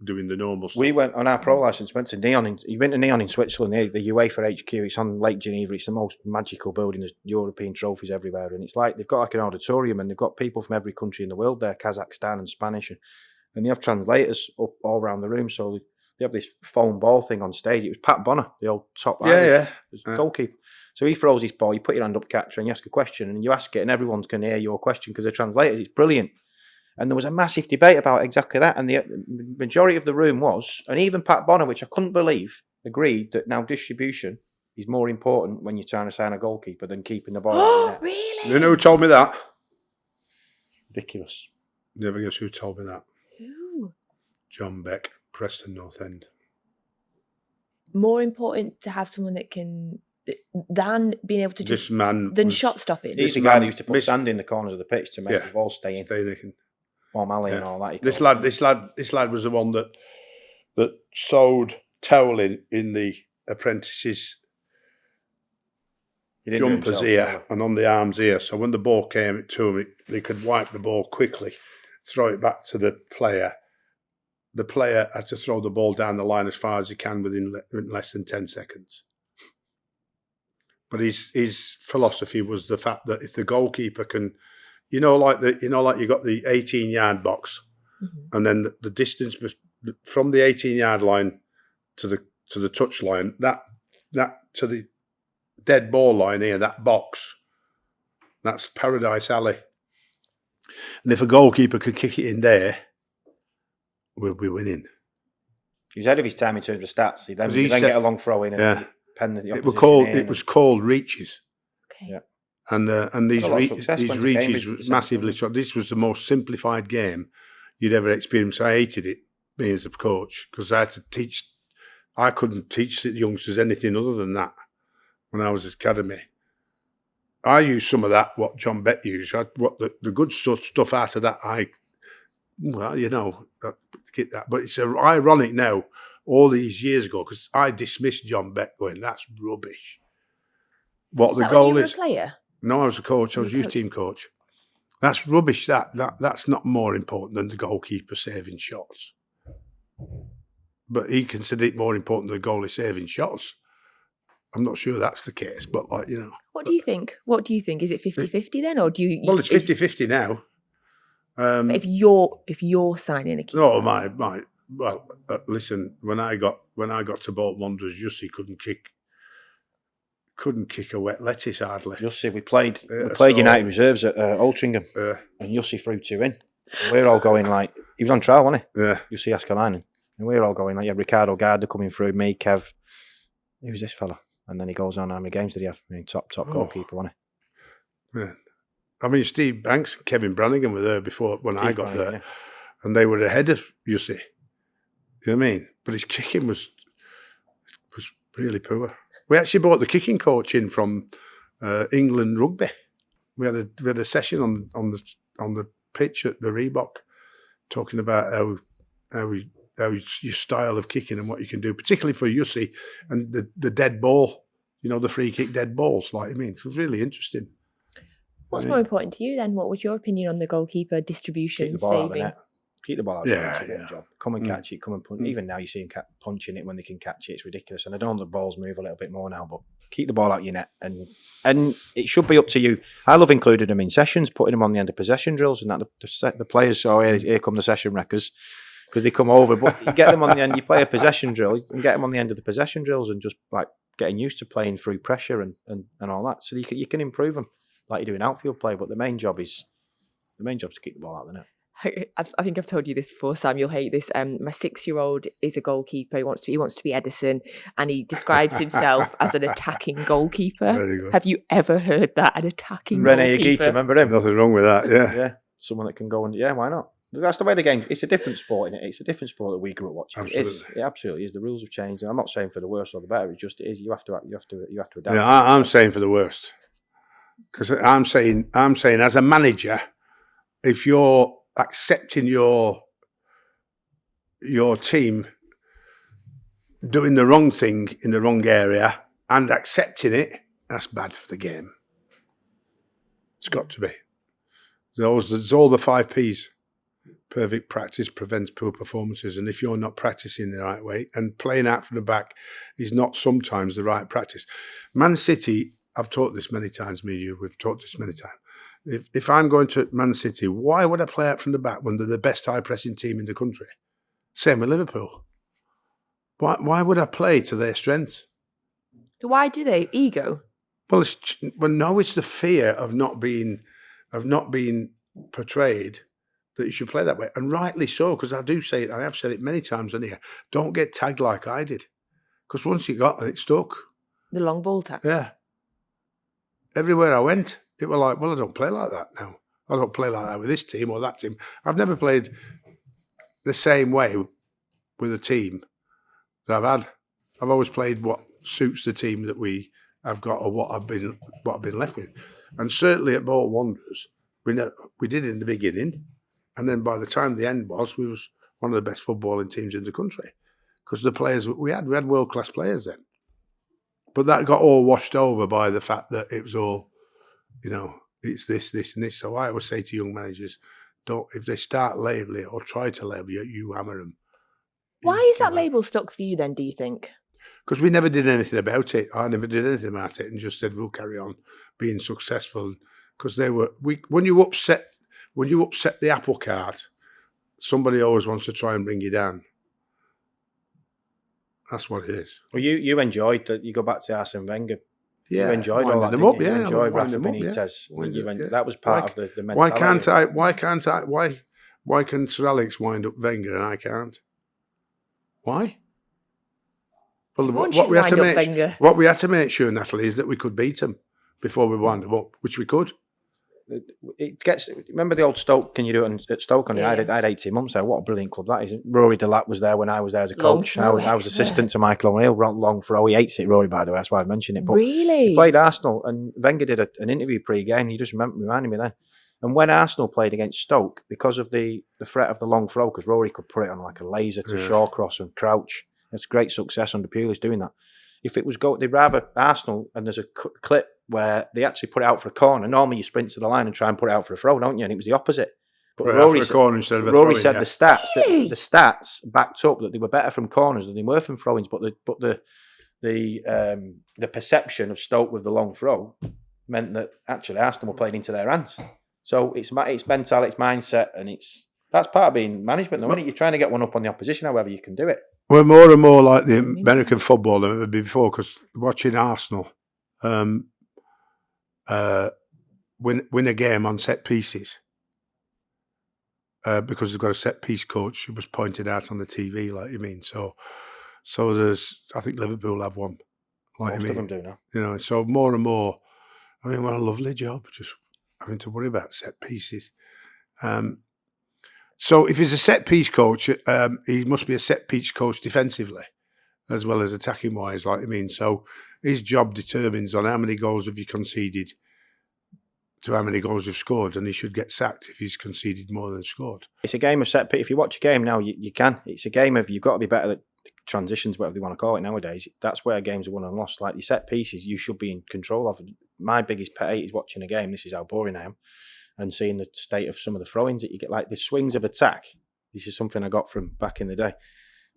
A: doing the normal stuff.
B: We went on our pro license, went to Neon. You went to Neon in Switzerland, the UEFA HQ. It's on Lake Geneva. It's the most magical building. There's European trophies everywhere, and it's like they've got like an auditorium, and they've got people from every country in the world there, Kazakhstan and Spanish, and they have translators up all around the room. So they have this foam ball thing on stage. It was Pat Bonner, the old top goalkeeper. So he throws his ball, you put your hand up, catcher, and you ask a question, and you ask it, and everyone's going to hear your question because they're translators. It's brilliant. And there was a massive debate about exactly that. And the majority of the room was, and even Pat Bonner, which I couldn't believe, agreed that now distribution is more important when you're trying to sign a goalkeeper than keeping the ball.
C: Oh, really?
A: You know who told me that?
B: Ridiculous.
A: Never guess who told me that.
C: Who?
A: John Beck, Preston North End.
C: More important to have someone that can, than being able to just,
A: This man
C: than
A: was-
C: shot stopping.
B: He's the guy that used to put sand in the corners of the pitch to make the ball stay in. Warm alley and all that.
A: This lad was the one that sewed toweling in the apprentices'
B: He didn't do
A: jumpers
B: himself,
A: here and on the arms here. So when the ball came to him, they could wipe the ball quickly, throw it back to the player. The player had to throw the ball down the line as far as he can within less than 10 seconds. But his philosophy was the fact that if the goalkeeper can, like you got the 18-yard box, and then the distance from the 18-yard line to the touch line, that to the dead ball line here, that box, that's Paradise Alley. And if a goalkeeper could kick it in there, we'll be winning.
B: He was ahead of his time in terms of stats. He then get a long throw in and pen the opposition
A: It was called reaches.
C: Okay.
B: Yeah.
A: And these
B: Cambridge,
A: reaches massively. So this was the most simplified game you'd ever experienced. I hated it, me as a coach, because I had to teach. I couldn't teach the youngsters anything other than that when I was at academy. I used some of that, what John Beck used. What the good stuff out of that, get that. But it's ironic now, all these years ago, because I dismissed John Beck going, that's rubbish. What the goal is.
C: A player?
A: No, I was a coach. I was youth team coach. That's rubbish. That's not more important than the goalkeeper saving shots. But he considered it more important than the goalie saving shots. I'm not sure that's the case, but
C: What do you think? Is it 50-50 then, or do you?
A: Well, it's 50-50 now.
C: If you're signing a keeper.
A: No, listen. When I got to Bolton Wanderers, Jussi couldn't kick a wet lettuce hardly.
B: Jussi, we played United reserves at Altrincham, and Jussi threw 2 in. And we're all going like, he was on trial, wasn't he?
A: Yeah.
B: Jussi Jääskeläinen. And we're all going like, Ricardo Garda coming through, me, Kev. Who's this fella? And then he goes on, how many games did he have? Top goalkeeper, wasn't
A: he? Yeah. I mean, Steve Banks and Kevin Brannigan were there before when I got there.
B: Yeah.
A: And they were ahead of Jussi. You know what I mean? But his kicking was really poor. We actually brought the kicking coach in from England Rugby. We had a session on the pitch at the Reebok, talking about how your style of kicking and what you can do, particularly for Jussi and the dead ball, the free kick dead balls. Like, I mean, it was really interesting.
C: What's more important to you then? What was your opinion on the goalkeeper distribution, saving?
B: Keep the ball out.
A: Yeah.
B: Job. Come and catch it. Come and punch. Even now, you see him punching it when they can catch it. It's ridiculous. And I don't know the balls move a little bit more now, but keep the ball out your net. And it should be up to you. I love including them in sessions, putting them on the end of possession drills, and that the players. Oh, here come the session wreckers, because they come over. But you get them on the end. You play a possession drill, and get them on the end of the possession drills, and just like getting used to playing through pressure and all that. So you can improve them like you do in outfield play. But the main job is to keep the ball out of the net.
C: I think I've told you this before, Sam. You'll hate this. My 6-year-old is a goalkeeper. He wants to be Edison, and he describes himself as an attacking goalkeeper.
A: Very good.
C: Have you ever heard that? An attacking
B: Rene
C: goalkeeper.
B: Higuita, remember him?
A: Nothing wrong with that. Yeah.
B: Yeah. Someone that can go and why not? That's the way the game. It's a different sport, isn't it? It's a different sport that we grew up watching.
A: Absolutely.
B: It absolutely is. The rules have changed, and I'm not saying for the worse or the better. It just is. You have to adapt.
A: Yeah, I'm saying for the worst, because I'm saying as a manager, if you're accepting your team doing the wrong thing in the wrong area and accepting it, that's bad for the game. It's got to be. There's all the 5 Ps. perfect practice prevents poor performances. And if you're not practicing the right way, and playing out from the back is not sometimes the right practice. Man City, I've taught this many times, me and you, we've taught this many times. If I'm going to Man City, why would I play out from the back when they're the best high-pressing team in the country? Same with Liverpool. Why would I play to their strengths?
C: Why do they? Ego?
A: Well, it's the fear of not being portrayed that you should play that way. And rightly so, because I do say it, I have said it many times on here, don't get tagged like I did. Because once you got it, stuck.
C: The long ball tag?
A: Yeah. Everywhere I went, it was like, well, I don't play like that now. I don't play like that with this team or that team. I've never played the same way with a team that I've had. I've always played what suits the team that we have got or what I've been left with. And certainly at Bolton Wanderers, we did in the beginning, and then by the time the end was, we was one of the best footballing teams in the country because the players we had world-class players then. But that got all washed over by the fact that it was all, it's this, and this. So I always say to young managers, if they start labeling or try to label you hammer them.
C: Why is that label stuck for you then, do you think?
A: Because we never did anything about it. I never did anything about it and just said, we'll carry on being successful. Because when you upset the apple cart, somebody always wants to try and bring you down. That's what it is.
B: Well, you enjoyed that. You go back to Arsene Wenger.
A: Yeah,
B: you enjoyed all that.
A: Them up, yeah,
B: you enjoyed Rafa
A: them up,
B: Benitez.
A: Yeah.
B: That was part of the mentality.
A: Why can Sir Alex wind up Wenger and I can't? Why? Well, what we had to make sure, Natalie, is that we could beat them before we wound them up, which we could.
B: Remember the old Stoke? Can you do it at Stoke?
C: Yeah.
B: I had 18 months there. What a brilliant club that is. Rory Delap was there when I was there as a coach. I was assistant to Michael O'Neill. Long throw. He hates it, Rory, by the way. That's why I mentioned it. But
C: really?
B: He played Arsenal, and Wenger did an interview pre-game. He just reminded me then. And when Arsenal played against Stoke, because of the threat of the long throw, because Rory could put it on like a laser to Shawcross and Crouch. It's great success under Pulis doing that. If it was they'd rather Arsenal, and there's a clip where they actually put it out for a corner. Normally you sprint to the line and try and put it out for a throw, don't you? And it was the opposite. But Rory said the stats backed up that they were better from corners than they were from throw-ins, but the perception of Stoke with the long throw meant that actually Arsenal were playing into their hands. So it's mental, it's mindset, and that's part of being management. Though, isn't it? You're trying to get one up on the opposition, however you can do it.
A: We're more and more like the American football than ever before, because watching Arsenal win a game on set pieces because they've got a set piece coach who was pointed out on the TV, like you mean. So there's, I think Liverpool have one. Like
B: Most of them do now.
A: So more and more. I mean, what a lovely job, just having to worry about set pieces. So if he's a set-piece coach, he must be a set-piece coach defensively as well as attacking-wise, like I mean. So his job determines on how many goals have you conceded to how many goals you've scored, and he should get sacked if he's conceded more than scored.
B: It's a game of set-piece. If you watch a game now, you can. It's a game of you've got to be better at transitions, whatever they want to call it nowadays. That's where games are won and lost. Like your set-pieces, you should be in control of. My biggest pet hate is watching a game. This is how boring I am. And seeing the state of some of the throw-ins that you get, like the swings of attack. This is something I got from back in the day,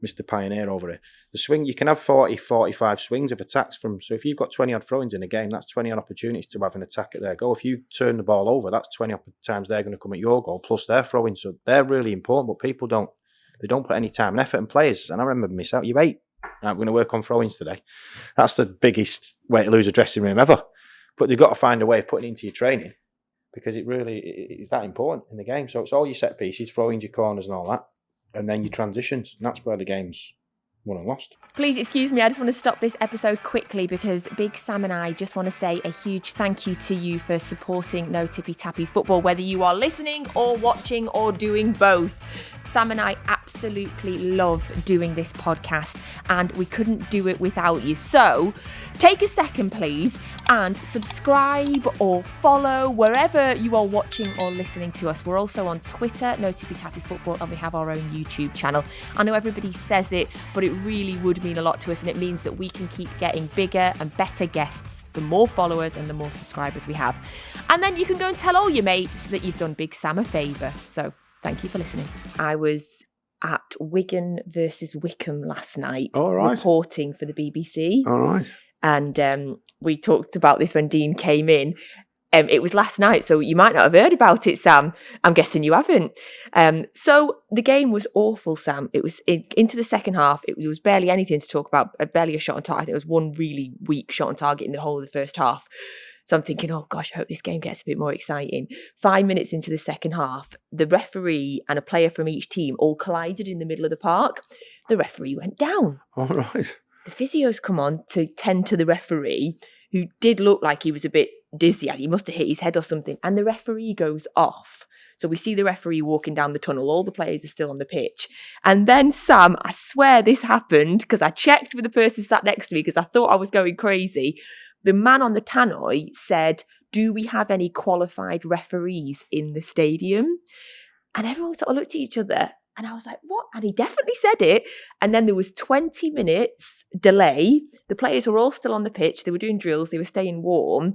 B: Mr. Pioneer over here. The swing, you can have 40, 45 swings of attacks from. So if you've got 20 odd throw-ins in a game, that's 20 odd opportunities to have an attack at their goal. If you turn the ball over, that's 20 odd times they're going to come at your goal, plus their throw-ins. So they're really important, but people don't put any time and effort. And players, and I remember myself, you wait, right, we're going to work on throw-ins today. That's the biggest way to lose a dressing room ever. But you've got to find a way of putting it into your training, because it really is that important in the game. So it's all your set pieces, throwing your corners and all that, and then your transitions. And that's where the game's won and lost.
C: Please excuse me, I just want to stop this episode quickly because Big Sam and I just want to say a huge thank you to you for supporting No Tippy Tappy Football, whether you are listening or watching or doing both. Sam and I absolutely love doing this podcast and we couldn't do it without you. So take a second, please, and subscribe or follow wherever you are watching or listening to us. We're also on Twitter, No Tippy Tappy Football, and we have our own YouTube channel. I know everybody says it, but it really would mean a lot to us, and it means that we can keep getting bigger and better guests the more followers and the more subscribers we have. And then you can go and tell all your mates that you've done Big Sam a favour. So Thank you for listening. I was at Wigan versus Wickham last night,
A: All right.
C: reporting for the BBC.
A: All right.
C: And we talked about this when Dean came in. It was last night, so you might not have heard about it, Sam. I'm guessing you haven't. So the game was awful, Sam. It was into the second half. It was barely anything to talk about, barely a shot on target. I think it was one really weak shot on target in the whole of the first half. So I'm thinking, oh gosh, I hope this game gets a bit more exciting. 5 minutes into the second half, the referee and a player from each team all collided in the middle of the park. The referee went down.
A: All right.
C: The physios come on to tend to the referee, who did look like he was a bit dizzy. He must have hit his head or something. And the referee goes off. So we see the referee walking down the tunnel. All the players are still on the pitch. And then, Sam, I swear this happened because I checked with the person sat next to me because I thought I was going crazy. The man on the tannoy said, do we have any qualified referees in the stadium? And everyone sort of looked at each other. And I was like, what? And he definitely said it. And then there was 20 minutes delay. The players were all still on the pitch. They were doing drills. They were staying warm.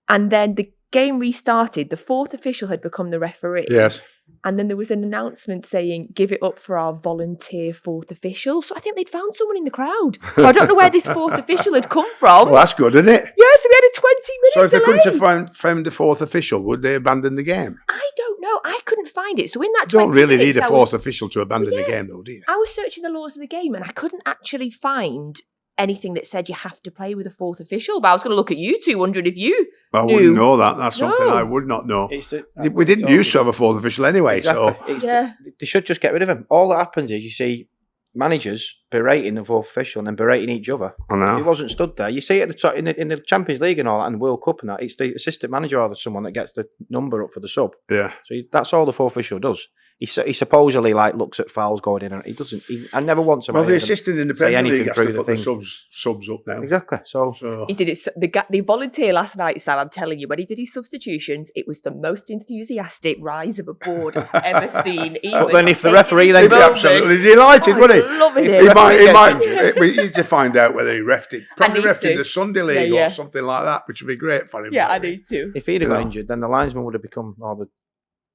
C: And then the game restarted. The fourth official had become the referee.
A: Yes.
C: And then there was an announcement saying, give it up for our volunteer fourth official. So I think they'd found someone in the crowd. I don't know where this fourth official had come from.
A: Well, that's good, isn't it?
C: Yes, we had a 20-minute
A: So if they
C: delay.
A: couldn't have found the fourth official, would they abandon the game?
C: I don't know. I couldn't find it. So in that
A: You
C: 20
A: don't really
C: minutes,
A: need a
C: I
A: fourth
C: was-
A: official to abandon the game, though, do you?
C: I was searching the laws of the game and I couldn't actually find anything that said you have to play with a fourth official. But I was going to look at you two, wondering if you
A: I
C: knew.
A: wouldn't know that. That's something
C: No.
A: I would not know.
B: We
A: We didn't used to have a fourth official anyway,
B: Exactly.
A: so...
C: Yeah.
B: They should just get rid of him. All that happens is you see managers berating the fourth official and then berating each other.
A: I know.
B: If he wasn't stood there, you see it at the top in the Champions League and all that, and the World Cup and that. It's the assistant manager or someone that gets the number up for the sub.
A: Yeah.
B: So that's all the fourth official does. He supposedly looks at fouls going in, and he doesn't. I never once.
A: Well, the assistant in the
B: say
A: Premier League
B: anything
A: has
B: through
A: to
B: the
A: put the
B: thing.
A: subs up now.
B: Exactly. So
C: He did it. The volunteer last night, Sam, I'm telling you, when he did his substitutions, it was the most enthusiastic rise of a board I've ever seen. He
B: But
C: was
B: then if the
C: taking
B: referee
C: his
B: then
A: He'd be
C: moment.
A: absolutely delighted,
C: I
A: wouldn't
C: was
A: he?
C: loving
B: If
C: it.
B: the
A: He
B: gets
A: might.
B: injured.
A: We need to find out whether he refed it. Probably
C: need
A: refed in
C: to.
A: the Sunday League
C: Yeah.
A: or something like that, which would be great for him.
C: Yeah, I
A: wouldn't it?
C: need to.
B: if he'd have got
A: Yeah.
B: injured, then the linesman would have become, or the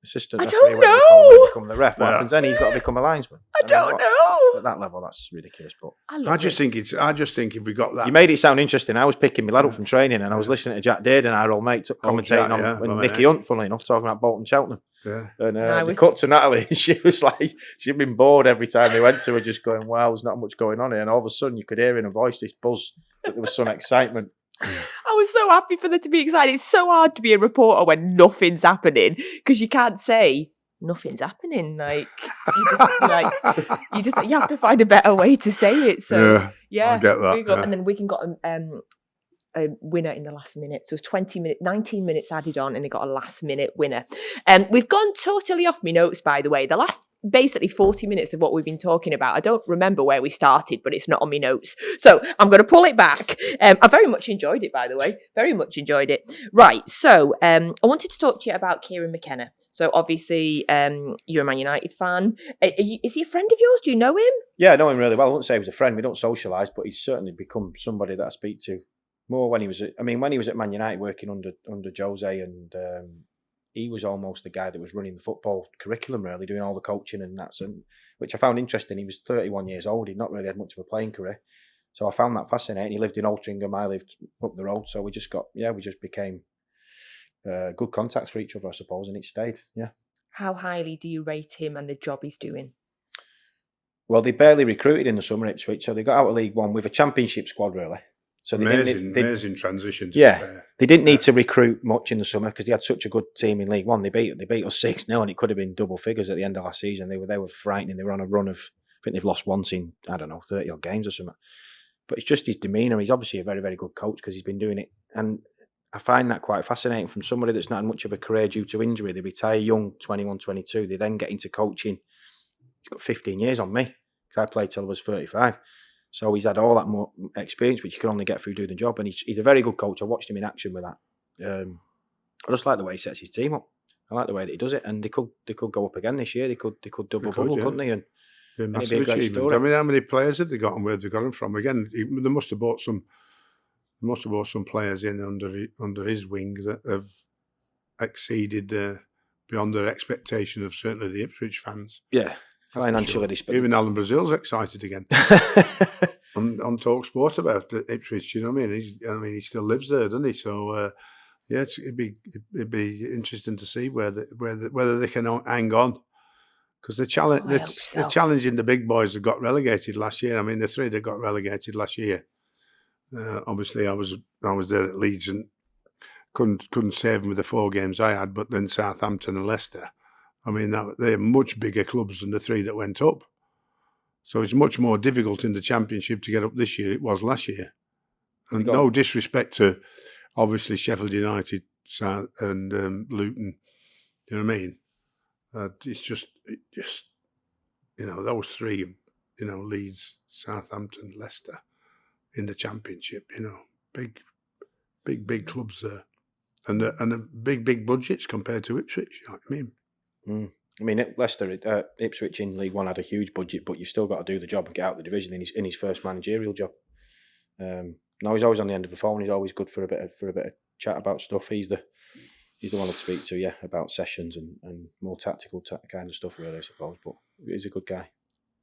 B: assistant
C: I
B: referee
C: don't
B: would have
C: know.
B: become the ref. What
A: Yeah.
B: happens then? He's got to become a linesman.
C: I don't know.
B: At that level, that's ridiculous. But
A: I just think if we got that.
B: you made it sound interesting. I was picking my lad up from training, and I was listening to Jack Dearden, our old mate, commentating
A: Jack,
B: on
A: yeah,
B: when
A: well,
B: Nicky
A: yeah.
B: Hunt, funnily enough, talking about Bolton Cheltenham.
A: Yeah.
B: And
C: I
B: they
C: was-
B: cut to Natalie, and she was like, she'd been bored every time they went to her, just going, "Wow, there's not much going on here." And all of a sudden, you could hear in her voice this buzz that there was some excitement.
C: I was so happy for them to be excited. It's so hard to be a reporter when nothing's happening because you can't say nothing's happening. Like you have to find a better way to say it. So yeah,
A: I get that, yeah.
C: And then Wigan got a winner in the last minute. So it was 19 minutes added on, and they got a last minute winner. We've gone totally off my notes, by the way. The last basically 40 minutes of what we've been talking about. I don't remember where we started, but it's not on my notes. So I'm going to pull it back. I very much enjoyed it, by the way. Very much enjoyed it. Right. So I wanted to talk to you about Kieran McKenna. So obviously you're a Man United fan. Is he a friend of yours? Do you know him?
B: Yeah, I know him really well. I wouldn't say he was a friend. We don't socialise, but he's certainly become somebody that I speak to more when he was at Man United working under Jose, and he was almost the guy that was running the football curriculum, really, doing all the coaching and that, which I found interesting. He was 31 years old. He'd not really had much of a playing career. So I found that fascinating. He lived in Altrincham. I lived up the road. So we just became good contacts for each other, I suppose, and it stayed, yeah.
C: How highly do you rate him and the job he's doing?
B: Well, they barely recruited in the summer, Ipswich, so they got out of League One with a championship squad, really. So
A: amazing transition.
B: They didn't need to recruit much in the summer because they had such a good team in League One. They beat us 6-0, and it could have been double figures at the end of last season. They were frightening. They were on a run of, I think they've lost once in 30 odd games or something. But it's just his demeanour. He's obviously a very, very good coach because he's been doing it, and I find that quite fascinating from somebody that's not had much of a career due to injury. They retire young, 21, 22. They then get into coaching. He's got 15 years on me because I played till I was 35. So he's had all that more experience, which you can only get through doing the job. And he's a very good coach. I watched him in action with that. I just like the way he sets his team up. I like the way that he does it. And they could go up again this year. They could double bubble, couldn't they? And
A: massive
B: it'd be a great
A: achievement.
B: story.
A: I mean, how many players have they got and where have they got them from? Again, they must have bought some players in under his wing that have exceeded beyond their expectation of certainly the Ipswich fans.
B: Yeah, financially, sure.
A: Even Alan Brazil's excited again on Talk Sport about Ipswich. You know what I mean? He still lives there, doesn't he? So it'd be interesting to see whether they can hang on. Because they're challenging the big boys that got relegated last year. I mean, the three that got relegated last year. Obviously, I was there at Leeds and couldn't save them with the 4 games I had. But then Southampton and Leicester. I mean, they're much bigger clubs than the 3 that went up. So it's much more difficult in the Championship to get up this year. It was last year. And no disrespect to obviously Sheffield United and Luton. You know what I mean? It's just, those 3, Leeds, Southampton, Leicester in the Championship, big clubs there. And the big budgets compared to Ipswich, you know what I mean?
B: Mm. I mean, Leicester, Ipswich in League One had a huge budget, but you've still got to do the job and get out of the division in his first managerial job. No, he's always on the end of the phone. He's always good for a bit of chat about stuff. He's the one to speak to, about sessions and more tactical kind of stuff, really, I suppose. But he's a good guy.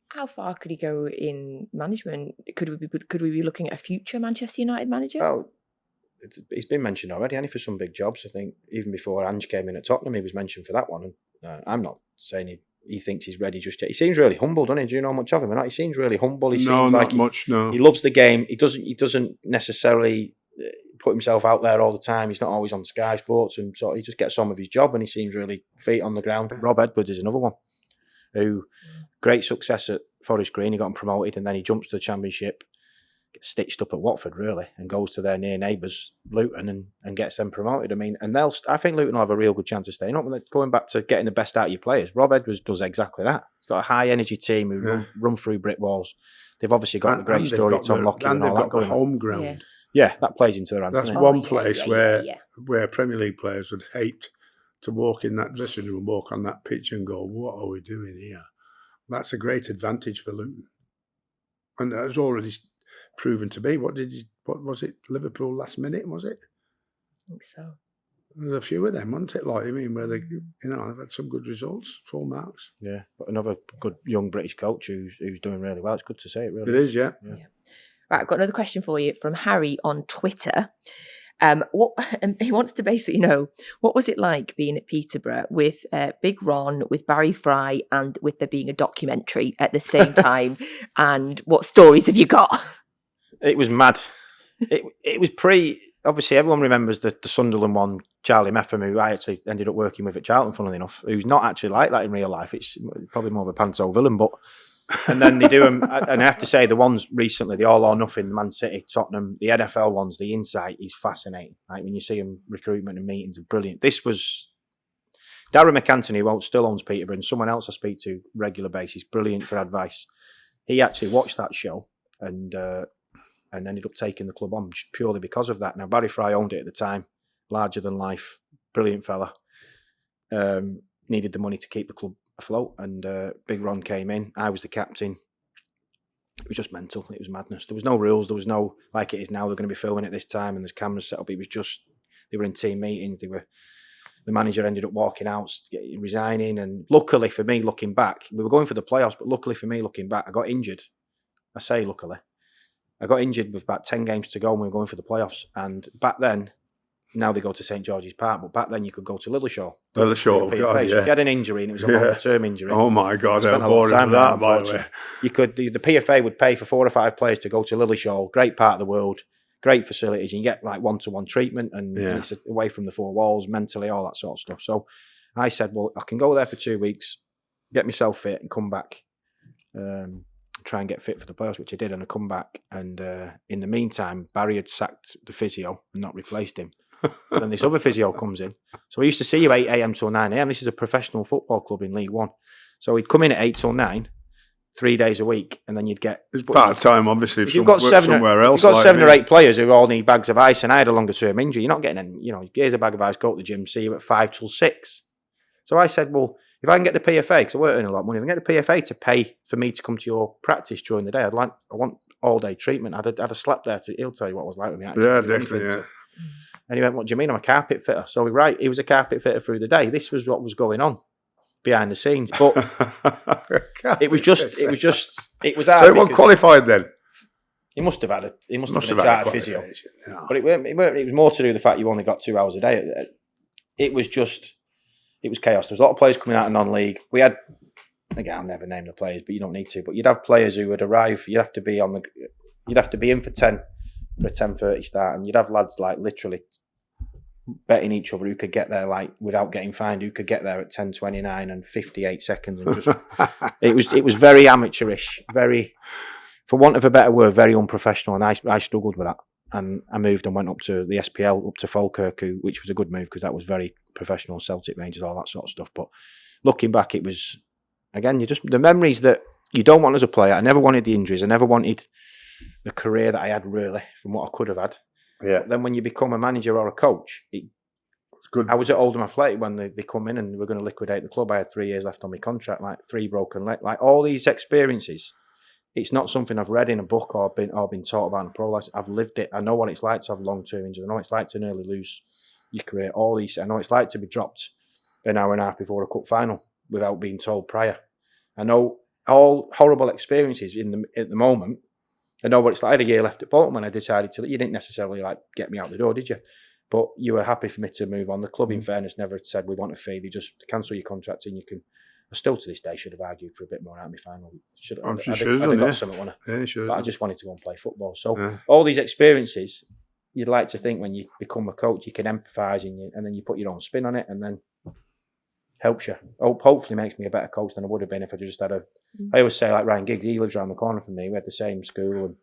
C: How far could he go in management? Could we be looking at a future Manchester United manager?
B: Well, he's been mentioned already, and for some big jobs. I think even before Ange came in at Tottenham, he was mentioned for that one. And I'm not saying he thinks he's ready just yet. He seems really humble, doesn't he? Do you know much of him or not? He seems really humble. He seems like
A: much. No,
B: he loves the game. He doesn't necessarily put himself out there all the time. He's not always on Sky Sports, and so he just gets on with his job. And he seems really feet on the ground. Rob Edwards is another one who great success at Forest Green. He got him promoted, and then he jumps to the Championship, gets stitched up at Watford really, and goes to their near neighbours Luton and gets them promoted. I mean, and I think Luton will have a real good chance of staying up. Going back to getting the best out of your players, Rob Edwards does exactly that. He's got a high energy team who run through brick walls. They've obviously got the great story Tom Lockyer and all that going on.
A: And they've got the home ground.
B: Yeah, that plays into their hands.
A: That's one place where Premier League players would hate to walk in that dressing room, walk on that pitch and go, what are we doing here? That's a great advantage for Luton. And that's already proven to be. What was it? Liverpool last minute, was it?
C: I think so.
A: There's a few of them, wasn't it? Like, I mean, where they, they've had some good results, full marks.
B: Yeah, but another good young British coach who's doing really well. It's good to see it, really.
A: It is, yeah.
C: Right, I've got another question for you from Harry on Twitter. He wants to basically know, what was it like being at Peterborough with Big Ron, with Barry Fry, and with there being a documentary at the same time? And what stories have you got?
B: It was mad. It was obviously everyone remembers the Sunderland one, Charlie Meffam, who I actually ended up working with at Charlton, funnily enough, who's not actually like that in real life. It's probably more of a panto villain, but... And then they do them, and I have to say the ones recently, the All or Nothing, Man City, Tottenham, the NFL ones, the insight is fascinating. Like when you see them, recruitment and meetings are brilliant. This was Darren McAntony, who still owns Peterborough, and someone else I speak to regular basis, brilliant for advice. He actually watched that show and ended up taking the club on just purely because of that. Now Barry Fry owned it at the time, larger than life, brilliant fella. Needed the money to keep the club afloat, and Big Ron came in. I was the captain. It was just mental. It was madness. There was no rules. There was no, like it is now, they're going to be filming at this time and there's cameras set up. It was just, they were in team meetings. The manager ended up walking out, resigning, and luckily for me, looking back, we were going for the playoffs, but luckily for me, looking back, I got injured. I say luckily. I got injured with about 10 games to go and we were going for the playoffs, and back then, now they go to St George's Park, but back then you could go to Lilleshaw.
A: Lilleshaw, God,
B: yeah. So if you had an injury and it was a long-term injury.
A: Oh my God, how boring was that, by the way.
B: You could, the PFA would pay for 4 or 5 players to go to Lilleshaw, great part of the world, great facilities, and you get like one-to-one treatment and it's away from the 4 walls, mentally, all that sort of stuff. So I said, well, I can go there for 2 weeks, get myself fit and come back, try and get fit for the playoffs, which I did, and I come back. And in the meantime, Barry had sacked the physio and not replaced him. And then this other physio comes in. So we used to see you 8 a.m. till 9 a.m. This is a professional football club in League One. So he'd come in at 8 till 9, 3 days a week, and then you'd get...
A: It's part-time, obviously, if
B: you've got
A: somewhere else.
B: You've got 7 or 8 players who all need bags of ice, and I had a longer-term injury. You're not getting any, here's a bag of ice, go to the gym, see you at 5 till 6. So I said, well, if I can get the PFA, because I weren't earning a lot of money, if I can get the PFA to pay for me to come to your practice during the day, I want all-day treatment. I'd have slept there. He'll tell you what it was like with me. Actually,
A: yeah, definitely, yeah.
B: And he went, what do you mean? I'm a carpet fitter. So he was a carpet fitter through the day. This was what was going on behind the scenes. But it was hard.
A: So he wasn't qualified then?
B: He must have been a chartered physio. Yeah. But it was more to do with the fact you only got 2 hours a day. It was chaos. There was a lot of players coming out of non-league. We had, again, I'll never name the players, but you don't need to. But you'd have players who would arrive. You'd have to be in for 10 for a 10:30 start, and you'd have lads like literally betting each other who could get there like without getting fined, who could get there at 10:29 and 58 seconds, and just it was very amateurish, very, for want of a better word, very unprofessional, and I struggled with that. And I moved and went up to the SPL, up to Falkirk, which was a good move because that was very professional, Celtic Rangers, all that sort of stuff. But looking back, it was, again, the memories that you don't want as a player. I never wanted the injuries. I never wanted the career that I had, really, from what I could have had. Yeah. But then when you become a manager or a coach, it's good. I was at Oldham Athletic when they come in and we're going to liquidate the club. I had 3 years left on my contract, like 3 broken legs, like all these experiences. It's not something I've read in a book or been taught about in a pro life. I've lived it. I know what it's like to have long-term injury. I know what it's like to nearly lose your career. All these. I know what it's like to be dropped an hour and a half before a cup final without being told prior. I know all horrible experiences at the moment. I know what it's like. I had a year left at Bolton when I decided to. You didn't necessarily get me out the door, did you? But you were happy for me to move on. The club, in fairness, never said we want a fee. They just cancel your contract and you can. I still to this day should have argued for a bit more out of my final. I'd got something, wouldn't I? Yeah, sure. But I just wanted to go and play football. So all these experiences, you'd like to think when you become a coach, you can empathise and then you put your own spin on it and then helps you. Hopefully makes me a better coach than I would have been if I just had a... I always say, like Ryan Giggs, he lives around the corner from me. We had the same school and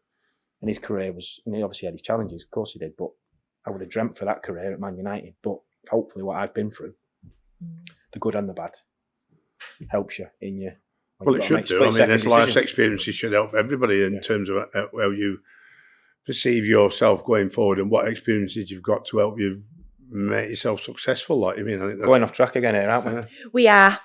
B: his career was... I mean, he obviously had his challenges, of course he did, but I would have dreamt for that career at Man United. But hopefully what I've been through, the good and the bad, helps you in your...
A: Well, it should do. I mean, this life's experiences should help everybody in terms of how you perceive yourself going forward and what experiences you've got to help you make yourself successful. Like, I mean, I think that's...
B: Going off track again here, aren't we?
C: We are.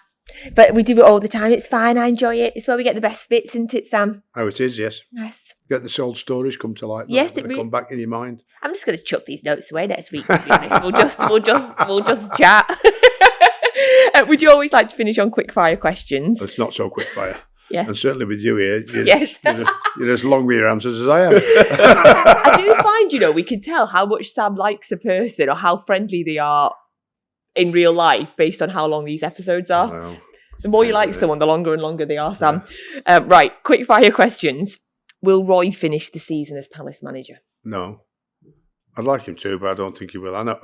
C: But we do it all the time. It's fine. I enjoy it. It's where we get the best bits, isn't it, Sam?
A: Oh, it is, yes.
C: Yes.
A: Get the old stories come to light.
C: Yes,
A: it come back in your mind.
C: I'm just going to chuck these notes away next week, to be honest. We'll just chat. Would you always like to finish on quick fire questions?
A: It's not so quick fire.
C: Yes.
A: And certainly with you here,
C: yes.
A: you're as long with your answers as I am.
C: I do find, we can tell how much Sam likes a person or how friendly they are in real life based on how long these episodes are. Well, the more you like someone, the longer and longer they are, Sam. Yeah. Right, quick fire questions. Will Roy finish the season as Palace manager?
A: No. I'd like him to, but I don't think he will. I know.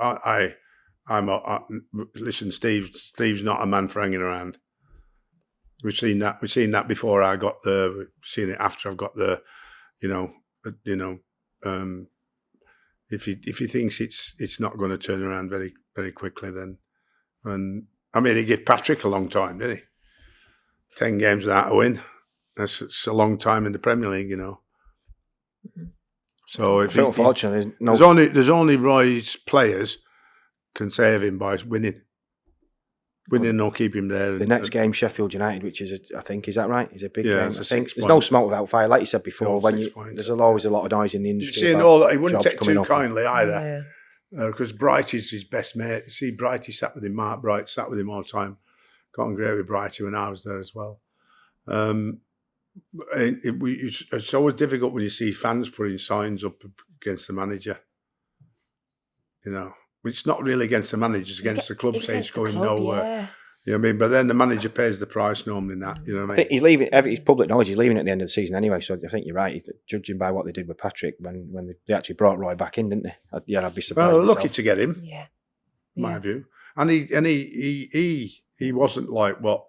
A: Listen, Steve's not a man for hanging around. We've seen that before I got there. We've seen it after I've got there. If he thinks it's not going to turn around very, very quickly, then, and I mean, he gave Patrick a long time, didn't he? 10 games without a win. That's a long time in the Premier League, Mm-hmm. So if
B: unfortunately,
A: there's only Roy's players can save him by winning. Winning or keep him there.
B: The next game, Sheffield United, which is, I think, is that right? Is a big game. I think there's no smoke without fire, like you said before. There's always a lot of noise in the industry.
A: He wouldn't take too kindly either, because Bright is his best mate. You see, Brighty sat with him. Mark Bright sat with him all the time. Got on great with Brighty when I was there as well. It's always difficult when you see fans putting signs up against the manager. It's not really against the manager, it's against the club, saying it's going nowhere. Yeah. You know what I mean? But then the manager pays the price normally in that. You know what I mean?
B: I think he's leaving, it's public knowledge, he's leaving at the end of the season anyway, so I think you're right. Judging by what they did with Patrick when they actually brought Roy back in, didn't they? I'd be surprised.
A: Well, lucky to get him, my view. And he wasn't like what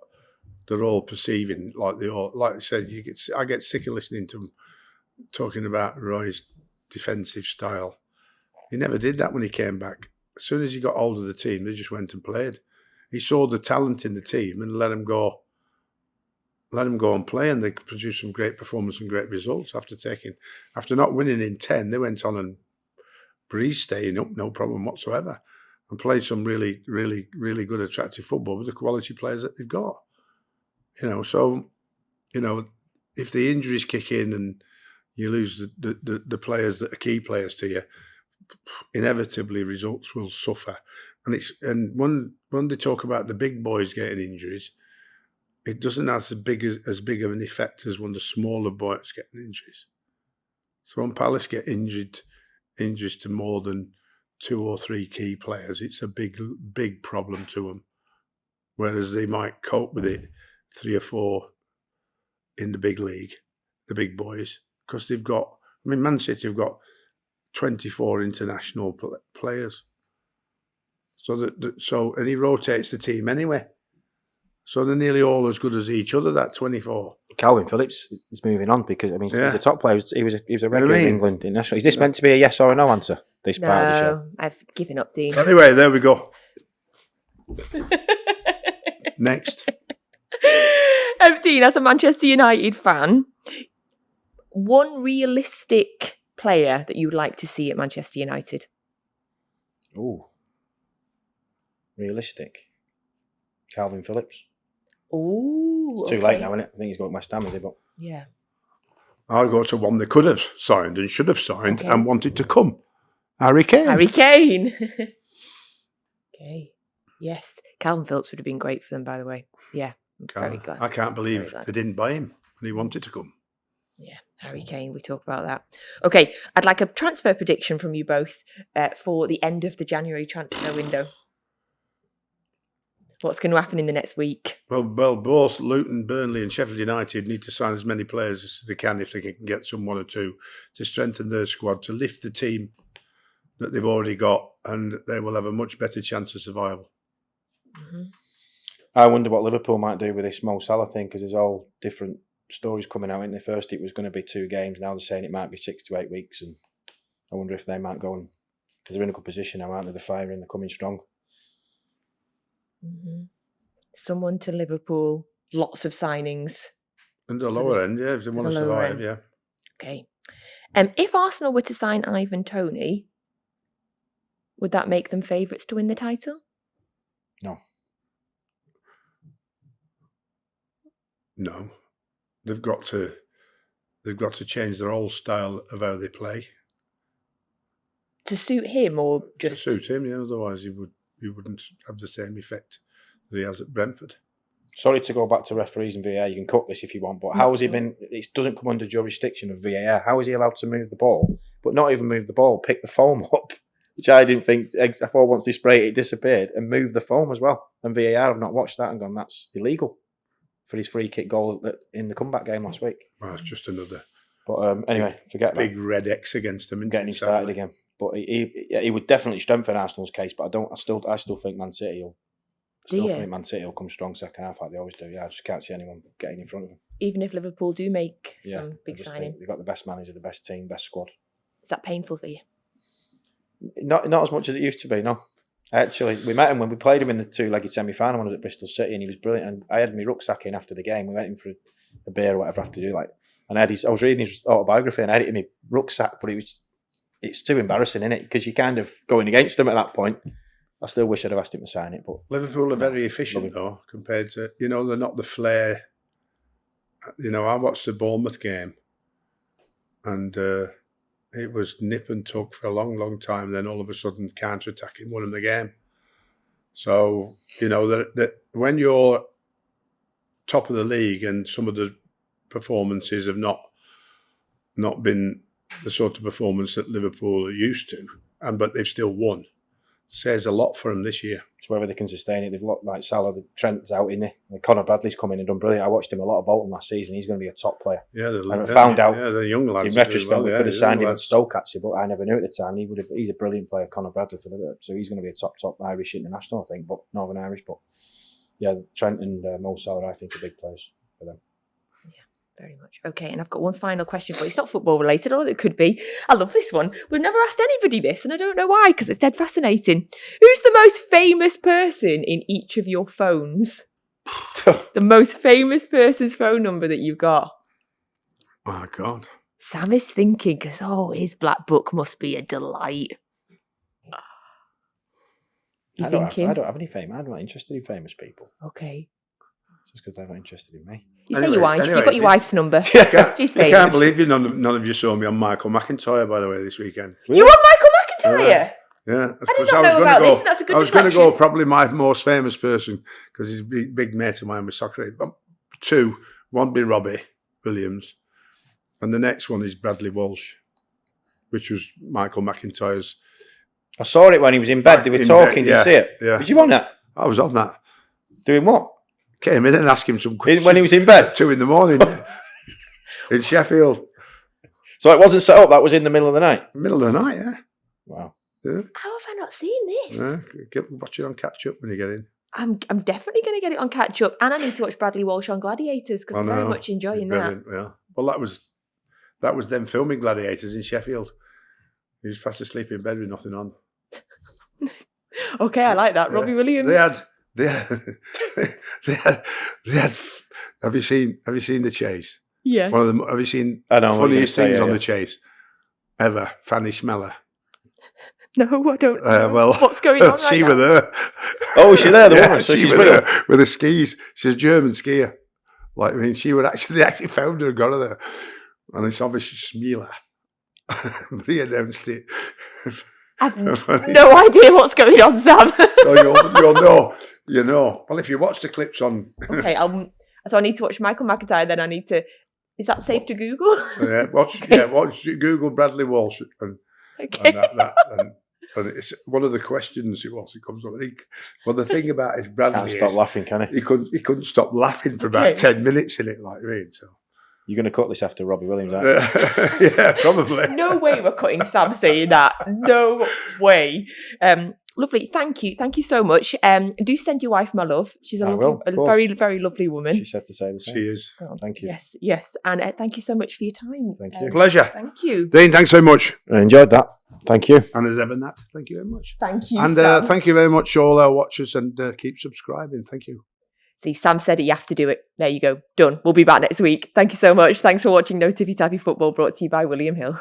A: they're all perceiving, like I said, I get sick of listening to him talking about Roy's defensive style. He never did that when he came back. As soon as he got hold of the team, they just went and played. He saw the talent in the team and let him go and play, and they produced some great performance and great results after not winning in 10. They went on and breezed staying up, no problem whatsoever, and played some really, really, really good, attractive football with the quality players that they've got. So if the injuries kick in and you lose the players that are key players to you, inevitably results will suffer. And when they talk about the big boys getting injuries, it doesn't have as big of an effect as when the smaller boys getting injuries. So when Palace get injuries to more than 2 or 3 key players, it's a big problem to them. Whereas they might cope with it 3 or 4 in the big league, the big boys, because they've got. I mean, Man City have got 24 international players. And he rotates the team anyway. So they're nearly all as good as each other, that 24.
B: Calvin Phillips is moving on because, I mean, he's a top player. He was a regular in England international. Is this meant to be a yes or a no answer, this part of the show?
C: I've given up, Dean.
A: Anyway, there we go. Next.
C: Dean, as a Manchester United fan, one realistic player that you would like to see at Manchester United?
B: Ooh. Realistic. Calvin Phillips.
C: Ooh.
B: It's too late now, isn't it? I think he's got West Ham, is he? But
C: yeah.
A: I'll go to one they could have signed and should have signed and wanted to come. Harry Kane.
C: Harry Kane. Okay. Yes. Calvin Phillips would have been great for them, by the way. Yeah. I'm very glad.
A: I can't believe they didn't buy him when he wanted to come.
C: Yeah, Harry Kane, we talk about that. Okay, I'd like a transfer prediction from you both for the end of the January transfer window. What's going to happen in the next week?
A: Well, both Luton, Burnley and Sheffield United need to sign as many players as they can if they can get some 1 or 2 to strengthen their squad, to lift the team that they've already got, and they will have a much better chance of survival.
C: Mm-hmm.
B: I wonder what Liverpool might do with this Mo Salah thing, because there's all different stories coming out. In the first, it was going to be 2 games. Now they're saying it might be 6 to 8 weeks, and I wonder if they might go and, because they're in a good position now, aren't they? They're firing, they're coming strong.
C: Mm-hmm. Someone to Liverpool, lots of signings.
A: And the lower end, yeah, if they want to survive, yeah.
C: Okay. If Arsenal were to sign Ivan Toney, would that make them favourites to win the title?
A: No. They've got to change their whole style of how they play.
C: To suit him, or just
A: to suit him, yeah. Otherwise, he wouldn't have the same effect that he has at Brentford.
B: Sorry to go back to referees and VAR. You can cut this if you want, but how has he been? It doesn't come under jurisdiction of VAR. How is he allowed to move the ball, but not even move the ball, pick the foam up, which I didn't think. I thought once they sprayed it disappeared, and move the foam as well. And VAR have not watched that and gone, that's illegal. For his free kick goal in the comeback game last week.
A: Well, it's just another.
B: But anyway, forget
A: big red X against him.
B: Getting him started again. But he would definitely strengthen Arsenal's case. But I still think Man City will come strong second half like they always do. Yeah, I just can't see anyone getting in front of them.
C: Even if Liverpool do make some big signing,
B: they've got the best manager, the best team, best squad.
C: Is that painful for you?
B: Not as much as it used to be. No. Actually, we met him when we played him in the 2-legged semi-final when I was at Bristol City, and he was brilliant. And I had my rucksack in after the game. We went in for a beer or whatever I have to do. And I was reading his autobiography, and I had it in my rucksack, but it's too embarrassing, isn't it? Because you're kind of going against him at that point. I still wish I'd have asked him to sign it. But
A: Liverpool are very efficient, though, compared to, they're not the flair. I watched the Bournemouth game, and it was nip and tuck for a long, long time. Then all of a sudden, counter-attacking won them the game. So, that when you're top of the league and some of the performances have not been the sort of performance that Liverpool are used to, but they've still won, says a lot for them this year.
B: It's whether they can sustain it. They've looked like Salah, Trent's out in it. Connor Bradley's come in and done brilliant. I watched him a lot at Bolton last season. He's going to be a top player.
A: Yeah,
B: and I found out
A: the young lads.
B: In retrospect, we could have signed him at Stoke actually, but I never knew at the time. He's a brilliant player, Connor Bradley for Liverpool. So he's going to be a top Irish international, I think, but Northern Irish. But yeah, Trent and Mo Salah, I think, are big players for them.
C: Very much. Okay, and I've got one final question for you. It's not football related, although it could be. I love this one. We've never asked anybody this, and I don't know why, because it's dead fascinating. Who's the most famous person in each of your phones? The most famous person's phone number that you've got?
A: Oh, God.
C: Sam is thinking, because, his black book must be a delight.
B: I don't have any fame. I'm not interested in famous people.
C: Okay.
B: It's just because they're not interested in me.
C: You say your wife. You've got your wife's number.
A: I can't believe none of you saw me on Michael McIntyre, by the way, this weekend.
C: You on Michael McIntyre.
A: Yeah,
C: I did not know about this. That's a good
A: I was going to
C: deflection.
A: go probably my most famous person because he's a big mate of mine with soccer. Two, one would be Robbie Williams, and the next one is Bradley Walsh, which was Michael McIntyre's.
B: I saw it when he was in bed. They were talking. Did you see it?
A: Yeah.
B: Was you on that?
A: I was on that.
B: Doing what?
A: Came in and asked him some questions.
B: When he was in bed?
A: 2 a.m. in Sheffield.
B: So it wasn't set up. That was in the middle of the night.
A: Middle of the night, yeah.
B: Wow.
A: Yeah.
C: How have I not seen this?
A: Watch it on catch up when you get in.
C: I'm definitely going to get it on catch up, and I need to watch Bradley Walsh on Gladiators because I'm very much enjoying that.
A: Yeah. Well, that was them filming Gladiators in Sheffield. He was fast asleep in bed with nothing on.
C: Okay, I like that. Robbie Williams.
A: They had. Have you seen The Chase?
C: Yeah.
A: One of them. Have you seen funniest things on The Chase ever? Fanny Smeller.
C: No, I don't know.
A: Well,
C: what's going on?
A: She
C: right
A: was
C: now?
A: there.
B: Oh, she's there. The
A: Yeah,
B: woman. So
A: she
B: she's
A: was
B: with
A: there with the skis. She's a German skier. Like, I mean, they actually found her and got her there, and it's obviously Smeller. But he announced it.
C: I've no idea what's going on, Sam.
A: So you'll know. You know. Well, if you watch the clips on.
C: Okay, so I need to watch Michael McIntyre. Then I need to. Is that safe to Google?
A: Watch Google Bradley Walsh and and it's one of the questions it comes up. Well, the thing about it, Bradley
B: Can't stop laughing, can he?
A: He couldn't stop laughing for about 10 minutes in it. Like I mean, so.
B: You're going to cut this after Robbie Williams, aren't you?
A: Yeah, probably.
C: No way we're cutting Sam saying that. No way. Lovely. Thank you so much. Do send your wife my love. She's a very, very lovely woman.
B: She said to say the same.
A: She is.
B: Oh, thank you.
C: Yes. And thank you so much for your time.
B: Thank you.
A: Pleasure.
C: Thank you.
A: Dean, thanks so much.
B: I enjoyed that. Thank you.
A: And as ever, Nat, thank you very much.
C: Thank you,
A: and
C: Sam.
A: thank you very much, all our watchers, and keep subscribing. Thank you.
C: See, Sam said it, you have to do it. There you go. Done. We'll be back next week. Thank you so much. Thanks for watching No Tippy Tappy Football, brought to you by William Hill.